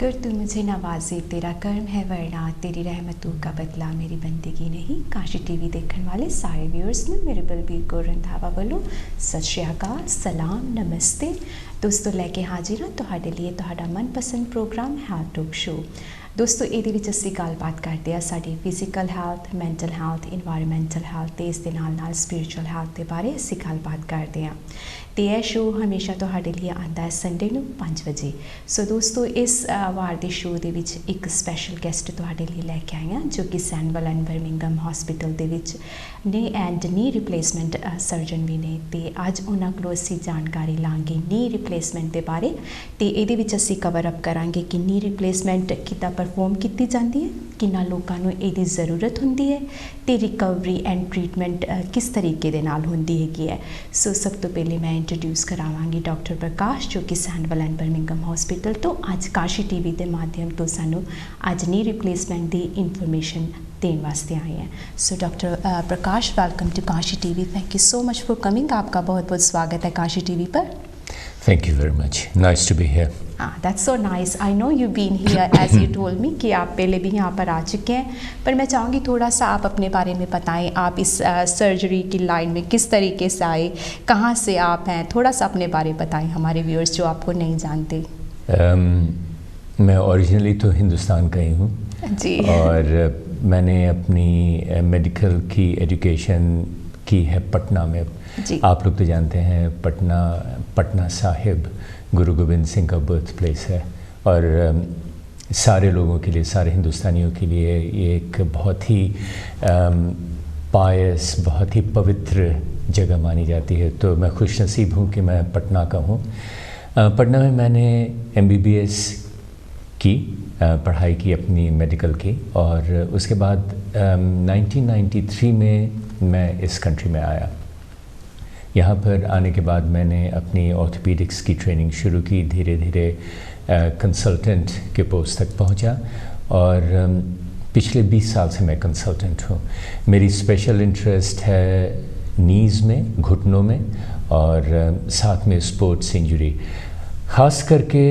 कर तू मुझे नवाजे तेरा कर्म है वरना तेरी रहमतों का बदला मेरी बंदगी नहीं। काशी टीवी देखने वाले सारे व्यूअर्स ने मेरे बलबीर कौर रंधावा वालों सत श्री अकाल, सलाम, नमस्ते। दोस्तों लैके हाजिर हाँ तुहाडे लिए तुहाडा मनपसंद प्रोग्राम हेल्थ टॉक शो। दोस्तों ਇਹਦੇ ਵਿੱਚ ਅਸੀਂ ਗੱਲਬਾਤ ਕਰਦੇ ਹਾਂ ਸਾਡੀ physical health, mental health, environmental health ਤੇ ਇਸ ਦੇ ਨਾਲ ਸਪਿਰਿਚੁਅਲ ਹੈਲਥ ਦੇ ਬਾਰੇ ਅਸੀਂ ਗੱਲਬਾਤ ਕਰਦੇ ਹਾਂ ਤੇ ਇਹ ਸ਼ੋ ਹਮੇਸ਼ਾ ਤੁਹਾਡੇ ਲਈ ਆਉਂਦਾ ਹੈ ਸੰਡੇ ਨੂੰ 5 ਵਜੇ। ਸੋ ਦੋਸਤੋ ਇਸ ਵਾਰ ਦੇ ਸ਼ੋ ਦੇ ਵਿੱਚ ਇੱਕ ਸਪੈਸ਼ਲ ਗੈਸਟ ਤੁਹਾਡੇ ਲਈ ਲੈ ਕੇ ਆਏ ਹਾਂ ਜੋ ਕਿ ਸੈਂਡਵਲ ਐਂਡ ਬਰਮਿੰਗਮ ਹਸਪੀਟਲ ਦੇ ਵਿੱਚ ਨੀ ਐਂਡ ਨੀ ਰਿਪਲੇਸਮੈਂਟ ਸਰਜਨ ਵੀ ਨੇ ਤੇ ਅੱਜ ਉਹਨਾਂ ਕੋਲੋਂ ਅਸੀਂ ਜਾਣਕਾਰੀ ਲਾਂਗੇ ਨੀ ਰਿਪਲੇਸਮੈਂਟ ਦੇ ਬਾਰੇ ਤੇ ਇਹਦੇ ਵਿੱਚ ਅਸੀਂ ਕਵਰ ਅਪ ਕਰਾਂਗੇ ਕਿ ਨੀ ਰਿਪਲੇਸਮੈਂਟ ਕਿੱਦਾਂ परफॉर्म की जाती है, किन्ना लोगों को इसकी ज़रूरत होंदी है तो रिकवरी एंड ट्रीटमेंट किस तरीके दे नाल होंदी है। सो सब तो पहले मैं इंट्रोड्यूस करावांगी डॉक्टर प्रकाश जो कि सैंडवल एंड बर्मिंगम हॉस्पिटल तो अज काशी टीवी के माध्यम तो सानू अज नी रिप्लेसमेंट की इन्फॉर्मेशन देने वास्ते आए हैं। So doctor Prakash welcome to Kashi TV. Thank you so much for coming. आपका बहुत बहुत स्वागत है काशी टीवी पर। Thank you very much. Nice to be here. That's so nice. I know you've been here as you told me कि आप पहले भी यहाँ पर आ चुके हैं, पर मैं चाहूँगी थोड़ा सा आप अपने बारे में बताएं। आप इस सर्जरी की लाइन में किस तरीके से आए, कहाँ से आप हैं, थोड़ा सा अपने बारे में बताएं हमारे व्यूअर्स जो आपको नहीं जानते। मैं ओरिजिनली तो हिंदुस्तान का ही हूँ जी और मैंने अपनी मेडिकल की एजुकेशन की है पटना में। आप लोग तो जानते हैं पटना साहिब गुरु गोविंद सिंह का बर्थ प्लेस है और सारे लोगों के लिए, सारे हिंदुस्तानियों के लिए ये एक बहुत ही पायस, बहुत ही पवित्र जगह मानी जाती है। तो मैं खुश नसीब हूँ कि मैं पटना का हूँ। पटना में मैंने MBBS की पढ़ाई की अपनी मेडिकल की और उसके बाद 1993 में मैं इस कंट्री में आया। यहाँ पर आने के बाद मैंने अपनी ऑर्थोपेडिक्स की ट्रेनिंग शुरू की, धीरे धीरे कंसल्टेंट के पोस्ट तक पहुँचा और पिछले 20 साल से मैं कंसल्टेंट हूँ। मेरी स्पेशल इंटरेस्ट है नीज़ में, घुटनों में और साथ में स्पोर्ट्स इंजरी। ख़ास करके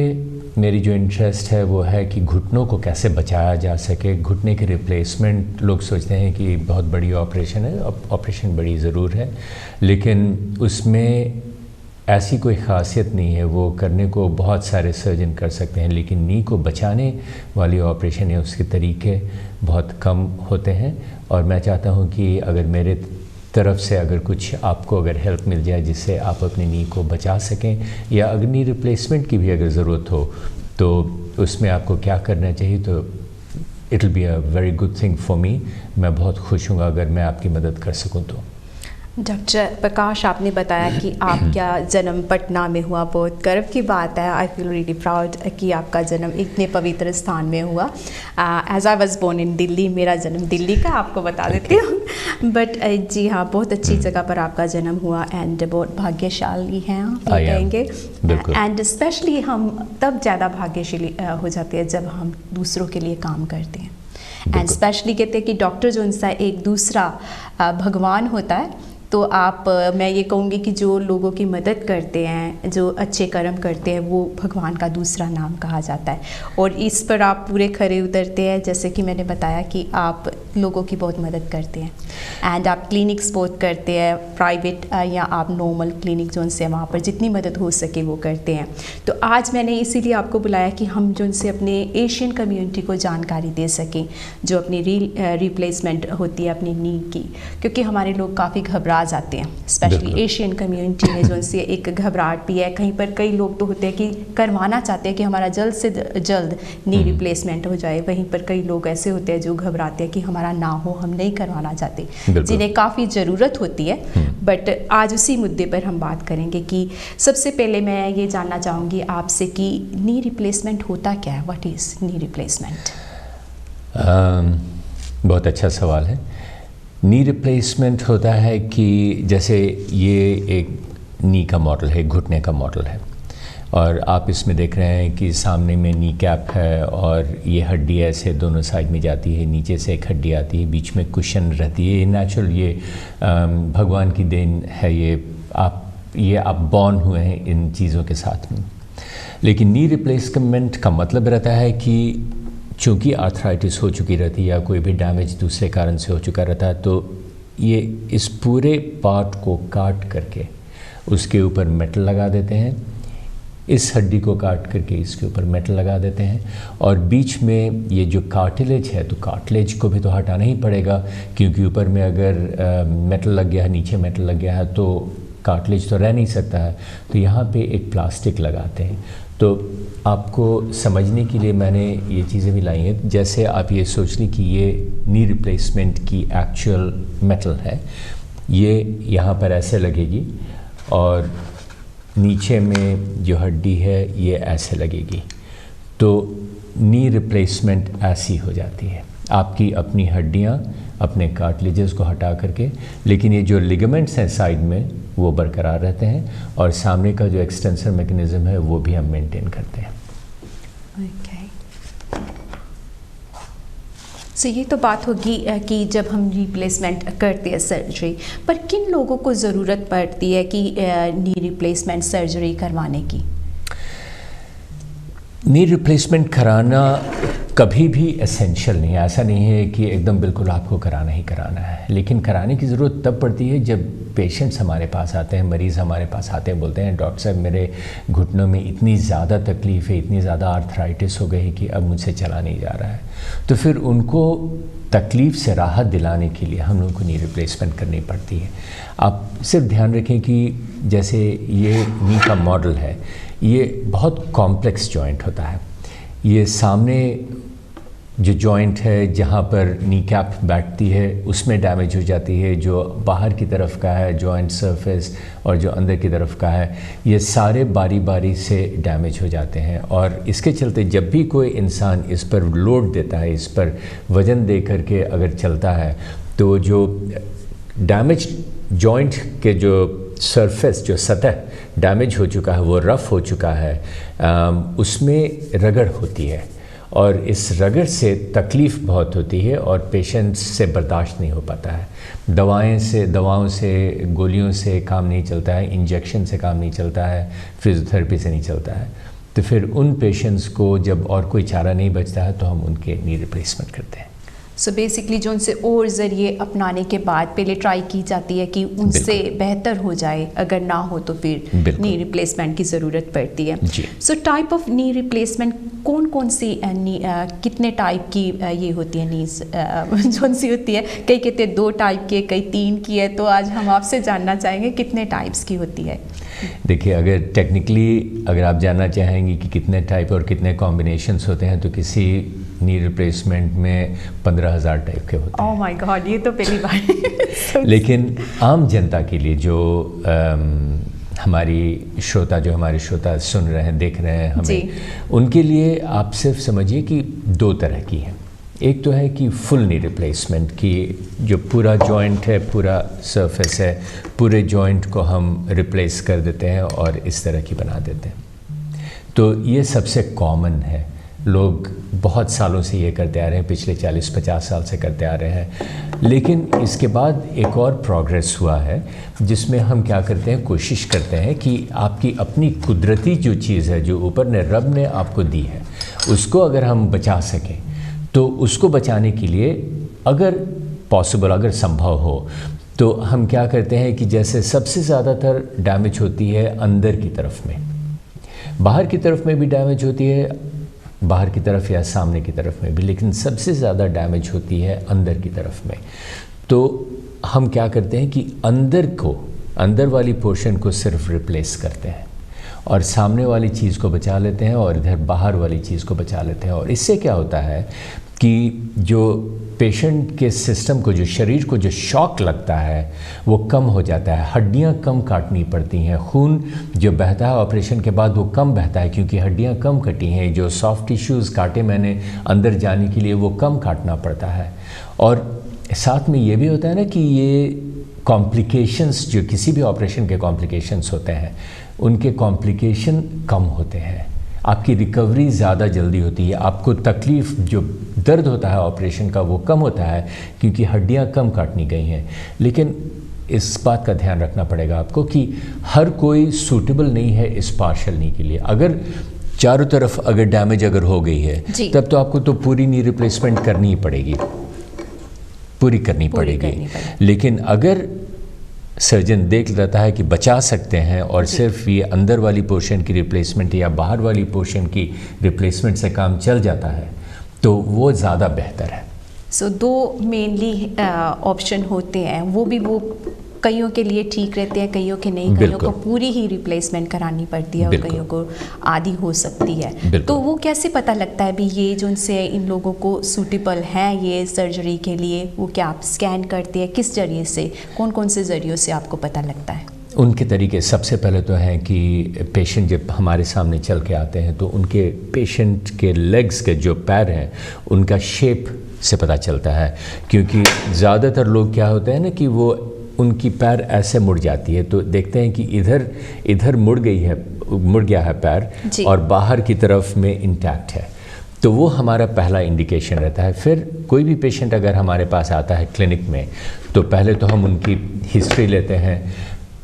मेरी जो इंटरेस्ट है वो है कि घुटनों को कैसे बचाया जा सके। घुटने के रिप्लेसमेंट लोग सोचते हैं कि बहुत बड़ी ऑपरेशन है, ऑपरेशन बड़ी ज़रूर है, लेकिन उसमें ऐसी कोई ख़ासियत नहीं है। वो करने को बहुत सारे सर्जन कर सकते हैं, लेकिन नी को बचाने वाली ऑपरेशन है उसके तरीके बहुत कम होते हैं। और मैं चाहता हूँ कि अगर मेरे तरफ से अगर कुछ आपको अगर हेल्प मिल जाए जिससे आप अपनी नी को बचा सकें, या अगर नी रिप्लेसमेंट की भी अगर ज़रूरत हो तो उसमें आपको क्या करना चाहिए, तो it will be a very good thing for me. मैं बहुत खुश हूँ अगर मैं आपकी मदद कर सकूँ तो। डॉक्टर प्रकाश आपने बताया कि आपका जन्म पटना में हुआ, बहुत गर्व की बात है। आई फील रियली प्राउड कि आपका जन्म इतने पवित्र स्थान में हुआ। As I was born in Delhi, मेरा जन्म दिल्ली का आपको बता देती हूँ बट जी हाँ, बहुत अच्छी जगह पर आपका जन्म हुआ एंड बहुत भाग्यशाली हैं आप कहेंगे। एंड स्पेशली हम तब ज़्यादा भाग्यशाली हो जाते हैं जब हम दूसरों के लिए काम करते हैं। एंड स्पेशली कहते हैं कि डॉक्टर जो उनसा एक दूसरा भगवान होता है। तो आप मैं ये कहूँगी कि जो लोगों की मदद करते हैं, जो अच्छे कर्म करते हैं, वो भगवान का दूसरा नाम कहा जाता है और इस पर आप पूरे खरे उतरते हैं। जैसे कि मैंने बताया कि आप लोगों की बहुत मदद करते हैं एंड आप क्लिनिक्स बहुत करते हैं, प्राइवेट या आप नॉर्मल क्लिनिक जो उनसे वहाँ पर जितनी मदद हो सके वो करते हैं। तो आज मैंने इसीलिए आपको बुलाया कि हम जो उनसे अपने एशियन कम्युनिटी को जानकारी दे सकें जो अपनी रिप्लेसमेंट होती है अपनी नी की, क्योंकि हमारे लोग काफ़ी घबरा जाते हैं, स्पेशली एशियन कम्युनिटी में जो उनसे एक घबराहट भी है। कहीं पर कई लोग तो होते हैं कि करवाना चाहते हैं कि हमारा जल्द से जल्द नी रिप्लेसमेंट हो जाए, वहीं पर कई लोग ऐसे होते हैं जो घबराते हैं कि हमारा ना हो, हम नहीं करवाना चाहते, जिन्हें काफ़ी ज़रूरत होती है। बट आज उसी मुद्दे पर हम बात करेंगे कि सबसे पहले मैं ये जानना चाहूँगी आपसे कि नी रिप्लेसमेंट होता क्या है, व्हाट इज़ नी रिप्लेसमेंट? बहुत अच्छा सवाल है। नी रिप्लेसमेंट होता है कि जैसे ये एक नी का मॉडल है, घुटने का मॉडल है और आप इसमें देख रहे हैं कि सामने में नी कैप है और ये हड्डी ऐसे दोनों साइड में जाती है, नीचे से एक हड्डी आती है, बीच में कुशन रहती है। ये नेचुरल, ये भगवान की देन है। ये आप बॉर्न हुए हैं इन चीज़ों के साथ में। लेकिन नी रिप्लेसमेंट का मतलब रहता है कि चूँकि आर्थराइटिस हो चुकी रहती है या कोई भी डैमेज दूसरे कारण से हो चुका रहता है, तो ये इस पूरे पार्ट को काट करके उसके ऊपर मेटल लगा देते हैं, इस हड्डी को काट करके इसके ऊपर मेटल लगा देते हैं, और बीच में ये जो कार्टिलेज है, तो कार्टिलेज को भी तो हटाना ही पड़ेगा, क्योंकि ऊपर में अगर मेटल लग गया है, नीचे मेटल लग गया है, तो कार्टिलेज तो रह नहीं सकता है। तो यहाँ पे एक प्लास्टिक लगाते हैं। तो आपको समझने के लिए मैंने ये चीज़ें भी लाई हैं। जैसे आप ये सोच लें कि ये नी रिप्लेसमेंट की एक्चुअल मेटल है, ये यहाँ पर ऐसे लगेगी और नीचे में जो हड्डी है ये ऐसे लगेगी। तो नी रिप्लेसमेंट ऐसी हो जाती है, आपकी अपनी हड्डियाँ अपने कार्टिलेजेस को हटा करके, लेकिन ये जो लिगामेंट्स हैं साइड में वो बरकरार रहते हैं, और सामने का जो एक्सटेंसर मैकेनिज़्म है वो भी हम मेंटेन करते हैं। ओके, सो ये तो बात होगी कि जब हम रिप्लेसमेंट करते हैं सर्जरी, पर किन लोगों को ज़रूरत पड़ती है कि नी रिप्लेसमेंट सर्जरी करवाने की? नी रिप्लेसमेंट कराना कभी भी एसेंशियल नहीं है। ऐसा नहीं है कि एकदम बिल्कुल आपको कराना ही कराना है, लेकिन कराने की ज़रूरत तब पड़ती है जब पेशेंट्स हमारे पास आते हैं, मरीज़ हमारे पास आते हैं, बोलते हैं डॉक्टर साहब मेरे घुटनों में इतनी ज़्यादा तकलीफ़ है, इतनी ज़्यादा आर्थराइटिस हो गई है कि अब मुझसे चला नहीं जा रहा है। तो फिर उनको तकलीफ़ से राहत दिलाने के लिए हम लोगों को नी रिप्लेसमेंट करनी पड़ती है। आप सिर्फ ध्यान रखें कि जैसे ये नी का मॉडल है, ये बहुत कॉम्प्लेक्स जॉइंट होता है। ये सामने जो जॉइंट है जहाँ पर नी कैप बैठती है उसमें डैमेज हो जाती है, जो बाहर की तरफ का है जॉइंट सरफेस और जो अंदर की तरफ का है, ये सारे बारी बारी से डैमेज हो जाते हैं। और इसके चलते जब भी कोई इंसान इस पर लोड देता है, इस पर वज़न दे करके अगर चलता है, तो जो डैमेज जॉइंट के जो सरफेस, जो सतह डैमेज हो चुका है, वो रफ़ हो चुका है, उसमें रगड़ होती है, और इस रगड़ से तकलीफ़ बहुत होती है और पेशेंट्स से बर्दाश्त नहीं हो पाता है। दवाओं से गोलियों से काम नहीं चलता है, इंजेक्शन से काम नहीं चलता है, फिजियोथेरेपी से नहीं चलता है। तो फिर उन पेशेंट्स को जब और कोई चारा नहीं बचता है तो हम उनके नी रिप्लेसमेंट करते हैं। सो बेसिकली जो उनसे और ज़रिए अपनाने के बाद पहले ट्राई की जाती है कि उनसे बेहतर हो जाए, अगर ना हो तो फिर नी रिप्लेसमेंट की ज़रूरत पड़ती है। So type of knee replacement कौन कौन सी कितने टाइप की ये होती है नीज कौन सी होती है? कई कहते हैं 2 टाइप की, कई 3 की है, तो आज हम आपसे जानना चाहेंगे कितने टाइप्स की होती है। देखिए, अगर टेक्निकली अगर आप जानना चाहेंगे कि कितने टाइप और कितने कॉम्बिनेशंस होते हैं, तो किसी नी रिप्लेसमेंट में 15,000 टाइप के होते हैं। ओह माय गॉड, ये तो पहली बार लेकिन आम जनता के लिए जो हमारे श्रोता सुन रहे हैं, देख रहे हैं हमें, उनके लिए आप सिर्फ समझिए कि 2 तरह की हैं। एक तो है कि फुल नी रिप्लेसमेंट की, जो पूरा जॉइंट है, पूरा सरफेस है, पूरे जॉइंट को हम रिप्लेस कर देते हैं और इस तरह की बना देते हैं। तो ये सबसे कॉमन है, लोग बहुत सालों से ये करते आ रहे हैं, पिछले 40-50 साल से करते आ रहे हैं। लेकिन इसके बाद एक और प्रोग्रेस हुआ है जिसमें हम क्या करते हैं, कोशिश करते हैं कि आपकी अपनी कुदरती जो चीज़ है, जो ऊपर ने रब ने आपको दी है, उसको अगर हम बचा सकें, तो उसको बचाने के लिए अगर पॉसिबल, अगर संभव हो, तो हम क्या करते हैं कि जैसे सबसे ज़्यादातर डैमेज होती है अंदर की तरफ में, बाहर की तरफ में भी डैमेज होती है, बाहर की तरफ या सामने की तरफ में भी, लेकिन सबसे ज़्यादा डैमेज होती है अंदर की तरफ में। तो हम क्या करते हैं कि अंदर वाली पोर्शन को सिर्फ रिप्लेस करते हैं और सामने वाली चीज़ को बचा लेते हैं और इधर बाहर वाली चीज़ को बचा लेते हैं। और इससे क्या होता है कि जो पेशेंट के सिस्टम को, जो शरीर को जो शॉक लगता है वो कम हो जाता है, हड्डियां कम काटनी पड़ती हैं, खून जो बहता है ऑपरेशन के बाद वो कम बहता है क्योंकि हड्डियां कम कटी हैं, जो सॉफ्ट टिश्यूज़ काटे मैंने अंदर जाने के लिए वो कम काटना पड़ता है। और साथ में ये भी होता है ना कि ये कॉम्प्लिकेशंस, जो किसी भी ऑपरेशन के कॉम्प्लिकेशंस होते हैं, उनके कॉम्प्लिकेशन कम होते हैं, आपकी रिकवरी ज़्यादा जल्दी होती है, आपको तकलीफ़, जो दर्द होता है ऑपरेशन का, वो कम होता है क्योंकि हड्डियां कम काटनी गई हैं। लेकिन इस बात का ध्यान रखना पड़ेगा आपको कि हर कोई सूटेबल नहीं है इस पार्शियल नी के लिए। अगर चारों तरफ अगर डैमेज अगर हो गई है तब तो आपको तो पूरी नी रिप्लेसमेंट करनी ही पड़ेगी, पूरी करनी पड़ेगी। लेकिन अगर सर्जन देख लेता है कि बचा सकते हैं और सिर्फ ये अंदर वाली पोर्शन की रिप्लेसमेंट या बाहर वाली पोर्शन की रिप्लेसमेंट से काम चल जाता है तो वो ज़्यादा बेहतर है। सो दो मेनली ऑप्शन होते हैं, वो भी वो कईयों के लिए ठीक रहते हैं, कईयों के नहीं, कईयों को पूरी ही रिप्लेसमेंट करानी पड़ती है और कईयों को आधी हो सकती है। तो वो कैसे पता लगता है भी ये जो उनसे इन लोगों को सूटेबल है ये सर्जरी के लिए? वो क्या आप स्कैन करते हैं, किस जरिए से, कौन कौन से जरियों से आपको पता लगता है? उनके तरीके सबसे पहले तो हैं कि पेशेंट जब हमारे सामने चल के आते हैं तो उनके पेशेंट के लेग्स के जो पैर हैं उनका शेप से पता चलता है, क्योंकि ज़्यादातर लोग क्या होते हैं ना कि वो उनकी पैर ऐसे मुड़ जाती है तो देखते हैं कि इधर मुड़ गया है पैर और बाहर की तरफ में इंटैक्ट है, तो वो हमारा पहला इंडिकेशन रहता है। फिर कोई भी पेशेंट अगर हमारे पास आता है क्लिनिक में तो पहले तो हम उनकी हिस्ट्री लेते हैं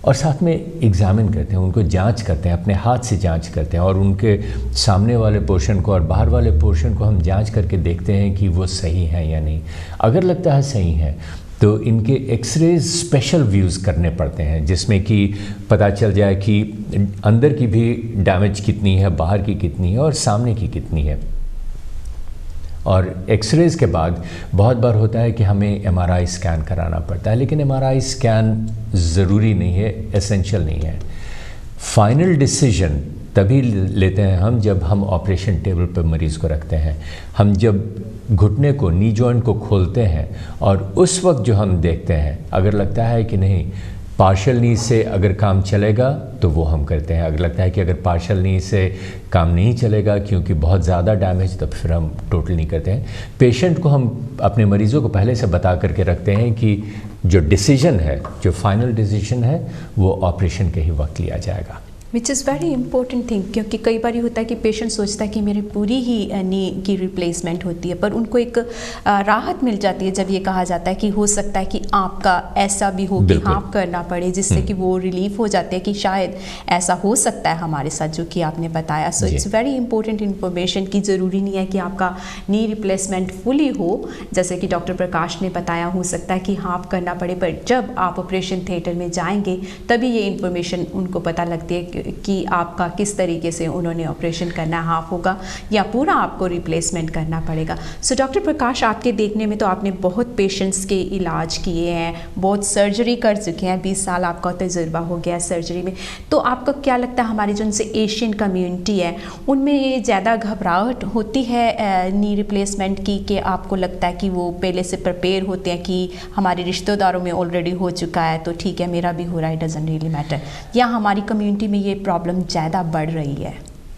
और साथ में एग्ज़ामिन करते हैं, उनको जांच करते हैं, अपने हाथ से जांच करते हैं और उनके सामने वाले पोर्शन को और बाहर वाले पोर्शन को हम जांच करके देखते हैं कि वो सही है या नहीं। अगर लगता है सही है तो इनके एक्सरेज स्पेशल व्यूज़ करने पड़ते हैं जिसमें कि पता चल जाए कि अंदर की भी डैमेज कितनी है, बाहर की कितनी है और सामने की कितनी है। और एक्सरेज के बाद बहुत बार होता है कि हमें एमआरआई स्कैन कराना पड़ता है, लेकिन एमआरआई स्कैन ज़रूरी नहीं है, एसेंशियल नहीं है। फाइनल डिसीजन तभी लेते हैं हम जब हम ऑपरेशन टेबल पर मरीज़ को रखते हैं। हम जब घुटने को, नी जॉइंट को खोलते हैं और उस वक्त जो हम देखते हैं अगर लगता है कि नहीं पार्शियल नी से अगर काम चलेगा तो वो हम करते हैं, अगर लगता है कि अगर पार्शियल नी से काम नहीं चलेगा क्योंकि बहुत ज़्यादा डैमेज, तो फिर हम टोटल नहीं करते हैं। पेशेंट को हम अपने मरीज़ों को पहले से बता करके रखते हैं कि जो डिसीजन है, जो फाइनल डिसीजन है वो ऑपरेशन के ही वक्त लिया जाएगा। Which is very important thing, क्योंकि कई बार होता है कि पेशेंट सोचता है कि मेरी पूरी ही नी की रिप्लेसमेंट होती है, पर उनको एक राहत मिल जाती है जब ये कहा जाता है कि हो सकता है कि आपका ऐसा भी हो कि हाफ करना पड़े, जिससे कि वो रिलीफ हो जाते हैं कि शायद ऐसा हो सकता है हमारे साथ, जो कि आपने बताया। So it's very important information कि ज़रूरी नहीं है कि आपका नी रिप्लेसमेंट फुली हो, जैसे कि डॉक्टर प्रकाश ने बताया, हो सकता है कि हाफ करना पड़े, पर जब आप ऑपरेशन थिएटर में जाएंगे तभी ये इन्फॉर्मेशन उनको पता लगती है कि आपका किस तरीके से उन्होंने ऑपरेशन करना, हाफ होगा या पूरा आपको रिप्लेसमेंट करना पड़ेगा। सो डॉक्टर प्रकाश, आपके देखने में तो आपने बहुत पेशेंट्स के इलाज किए हैं, बहुत सर्जरी कर चुके हैं, 20 साल आपका तजुर्बा हो गया सर्जरी में, तो आपको क्या लगता है हमारी जो उनसे एशियन कम्युनिटी है उनमें ये ज़्यादा घबराहट होती है नी रिप्लेसमेंट की, कि आपको लगता है कि वो पहले से प्रिपेयर होते हैं कि हमारे रिश्तेदारों में ऑलरेडी हो चुका है तो ठीक है मेरा भी हो रहा है, डजंट रियली मैटर, या हमारी कम्युनिटी में ये प्रॉब्लम ज़्यादा बढ़ रही है?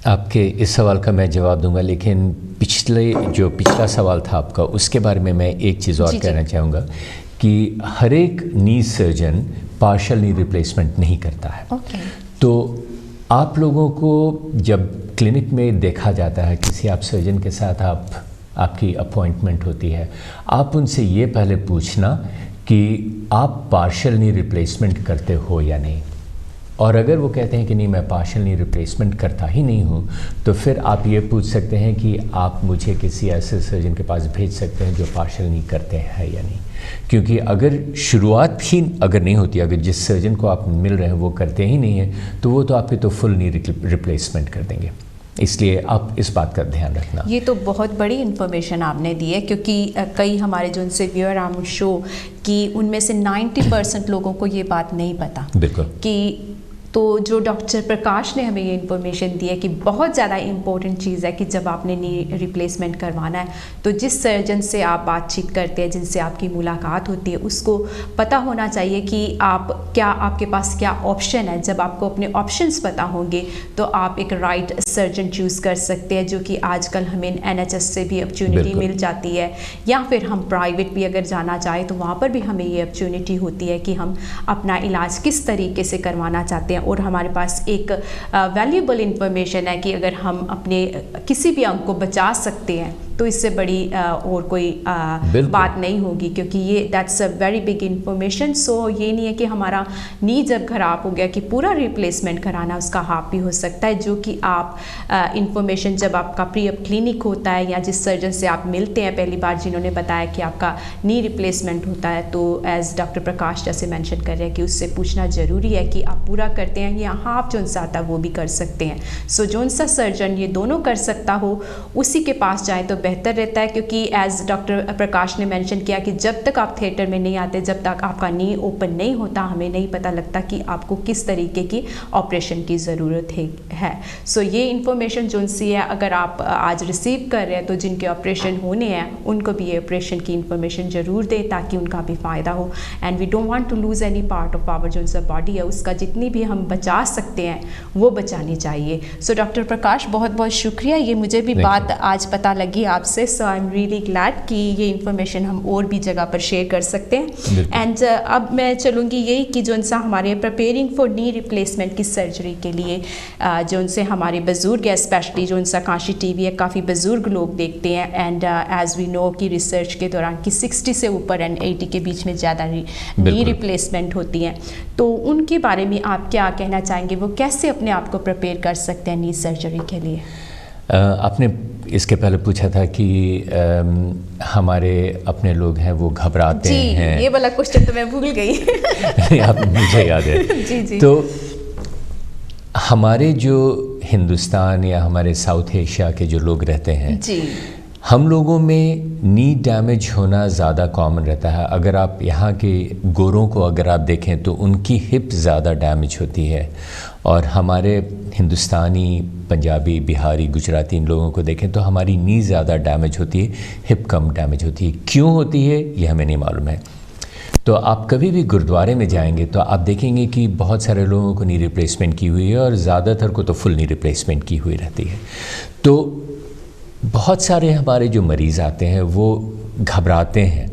आपके इस सवाल का मैं जवाब दूंगा, लेकिन पिछला सवाल था आपका उसके बारे में मैं एक चीज़ और कहना चाहूँगा कि हर एक नी सर्जन पार्शियल नी रिप्लेसमेंट नहीं करता है। तो आप लोगों को जब क्लिनिक में देखा जाता है, किसी आप सर्जन के साथ आपकी अपॉइंटमेंट होती है, आप उनसे ये पहले पूछना कि आप पार्शियल नी रिप्लेसमेंट करते हो या नहीं, और अगर वो कहते हैं कि नहीं मैं पार्शियल नी रिप्लेसमेंट करता ही नहीं हूँ, तो फिर आप ये पूछ सकते हैं कि आप मुझे किसी ऐसे सर्जन के पास भेज सकते हैं जो पार्शियल नी करते हैं या नहीं। क्योंकि अगर शुरुआत ही अगर नहीं होती, अगर जिस सर्जन को आप मिल रहे हैं वो करते ही नहीं हैं, तो वो तो आपकी तो फुल नी रिप्लेसमेंट कर देंगे। इसलिए आप इस बात का ध्यान रखना। ये तो बहुत बड़ी इन्फॉर्मेशन आपने दी है, क्योंकि कई हमारे जो उनसे व्यूअर हम शो कि उनमें से 90% लोगों को ये बात नहीं पता। बिल्कुल। कि तो जो डॉक्टर प्रकाश ने हमें ये इन्फॉर्मेशन दी है कि बहुत ज़्यादा इम्पोर्टेंट चीज़ है कि जब आपने नी रिप्लेसमेंट करवाना है तो जिस सर्जन से आप बातचीत करते हैं, जिनसे आपकी मुलाकात होती है, उसको पता होना चाहिए कि आपके पास क्या ऑप्शन है। जब आपको अपने ऑप्शंस पता होंगे तो आप एक राइट सर्जन चूज़ कर सकते हैं, जो कि आजकल हमें NHS से भी अपॉर्चुनिटी मिल जाती है, या फिर हम प्राइवेट भी अगर जाना चाहें तो वहाँ पर भी हमें ये अपॉर्चुनिटी होती है कि हम अपना इलाज किस तरीके से करवाना चाहते हैं। और हमारे पास एक वैल्यूएबल इंफॉर्मेशन है कि अगर हम अपने किसी भी अंग को बचा सकते हैं तो इससे बड़ी और कोई बात नहीं होगी, क्योंकि ये that's a very big information. So ये नहीं है कि हमारा नी जब ख़राब हो गया कि पूरा रिप्लेसमेंट कराना, उसका हाफ भी हो सकता है, जो कि आप इंफॉर्मेशन जब आपका प्री अप क्लिनिक होता है या जिस सर्जन से आप मिलते हैं पहली बार, जिन्होंने बताया कि आपका नी रिप्लेसमेंट होता है, तो एज डॉक्टर प्रकाश जैसे मेंशन कर रहे हैं कि उससे पूछना ज़रूरी है कि आप पूरा करते हैं या हाफ जो सा आता है वो भी कर सकते हैं। सो जो सा सर्जन ये दोनों कर सकता हो उसी के पास जाए तो बेहतर रहता है, क्योंकि एज डॉक्टर प्रकाश ने मेंशन किया कि जब तक आप थिएटर में नहीं आते, जब तक आपका नी ओपन नहीं होता, हमें नहीं पता लगता कि आपको किस तरीके की ऑपरेशन की ज़रूरत है। सो ये इंफॉर्मेशन जो सी है अगर आप आज रिसीव कर रहे हैं, तो जिनके ऑपरेशन होने हैं उनको भी ये ऑपरेशन की इंफॉर्मेशन ज़रूर दें ताकि उनका भी फ़ायदा हो। And we don't want to lose any part of our जो सा बॉडी है, उसका जितनी भी हम बचा सकते हैं वो बचानी चाहिए। सो डॉक्टर प्रकाश बहुत बहुत शुक्रिया, ये मुझे भी बात आज पता लगी आपसे। सो आई एम रियली ग्लैड कि ये इन्फॉर्मेशन हम और भी जगह पर शेयर कर सकते हैं। एंड अब मैं चलूँगी यही कि जो सा हमारे प्रिपेयरिंग फॉर नी रिप्लेसमेंट की सर्जरी के लिए जो उनसे हमारे बुज़ुर्ग है, स्पेशली जो उनसा काशी टीवी है, काफ़ी बुज़ुर्ग लोग देखते हैं। एंड एज वी नो कि रिसर्च के दौरान कि 60 से ऊपर एंड 80 के बीच में ज़्यादा नी रिप्लेसमेंट होती हैं, तो उनके बारे में आप क्या कहना चाहेंगे? वो कैसे अपने आप को प्रिपेयर कर सकते हैं नी सर्जरी के लिए? आपने इसके पहले पूछा था कि हमारे अपने लोग हैं वो घबराते हैं। ये वाला क्वेश्चन तो मैं भूल गई। आप मुझे याद है। जी। तो हमारे जो हिंदुस्तान या हमारे साउथ एशिया के जो लोग रहते हैं जी, हम लोगों में नी डैमेज होना ज़्यादा कॉमन रहता है। अगर आप यहाँ के गोरों को अगर आप देखें तो उनकी हिप ज़्यादा डैमेज होती है, और हमारे हिंदुस्तानी, पंजाबी, बिहारी, गुजराती इन लोगों को देखें तो हमारी नी ज़्यादा डैमेज होती है, हिप कम डैमेज होती है। क्यों होती है ये हमें नहीं मालूम है। तो आप कभी भी गुरुद्वारे में जाएंगे तो आप देखेंगे कि बहुत सारे लोगों को नी रिप्लेसमेंट की हुई है और ज़्यादातर को तो फुल नी रिप्लेसमेंट की हुई रहती है। तो बहुत सारे हमारे जो मरीज़ आते हैं वो घबराते हैं।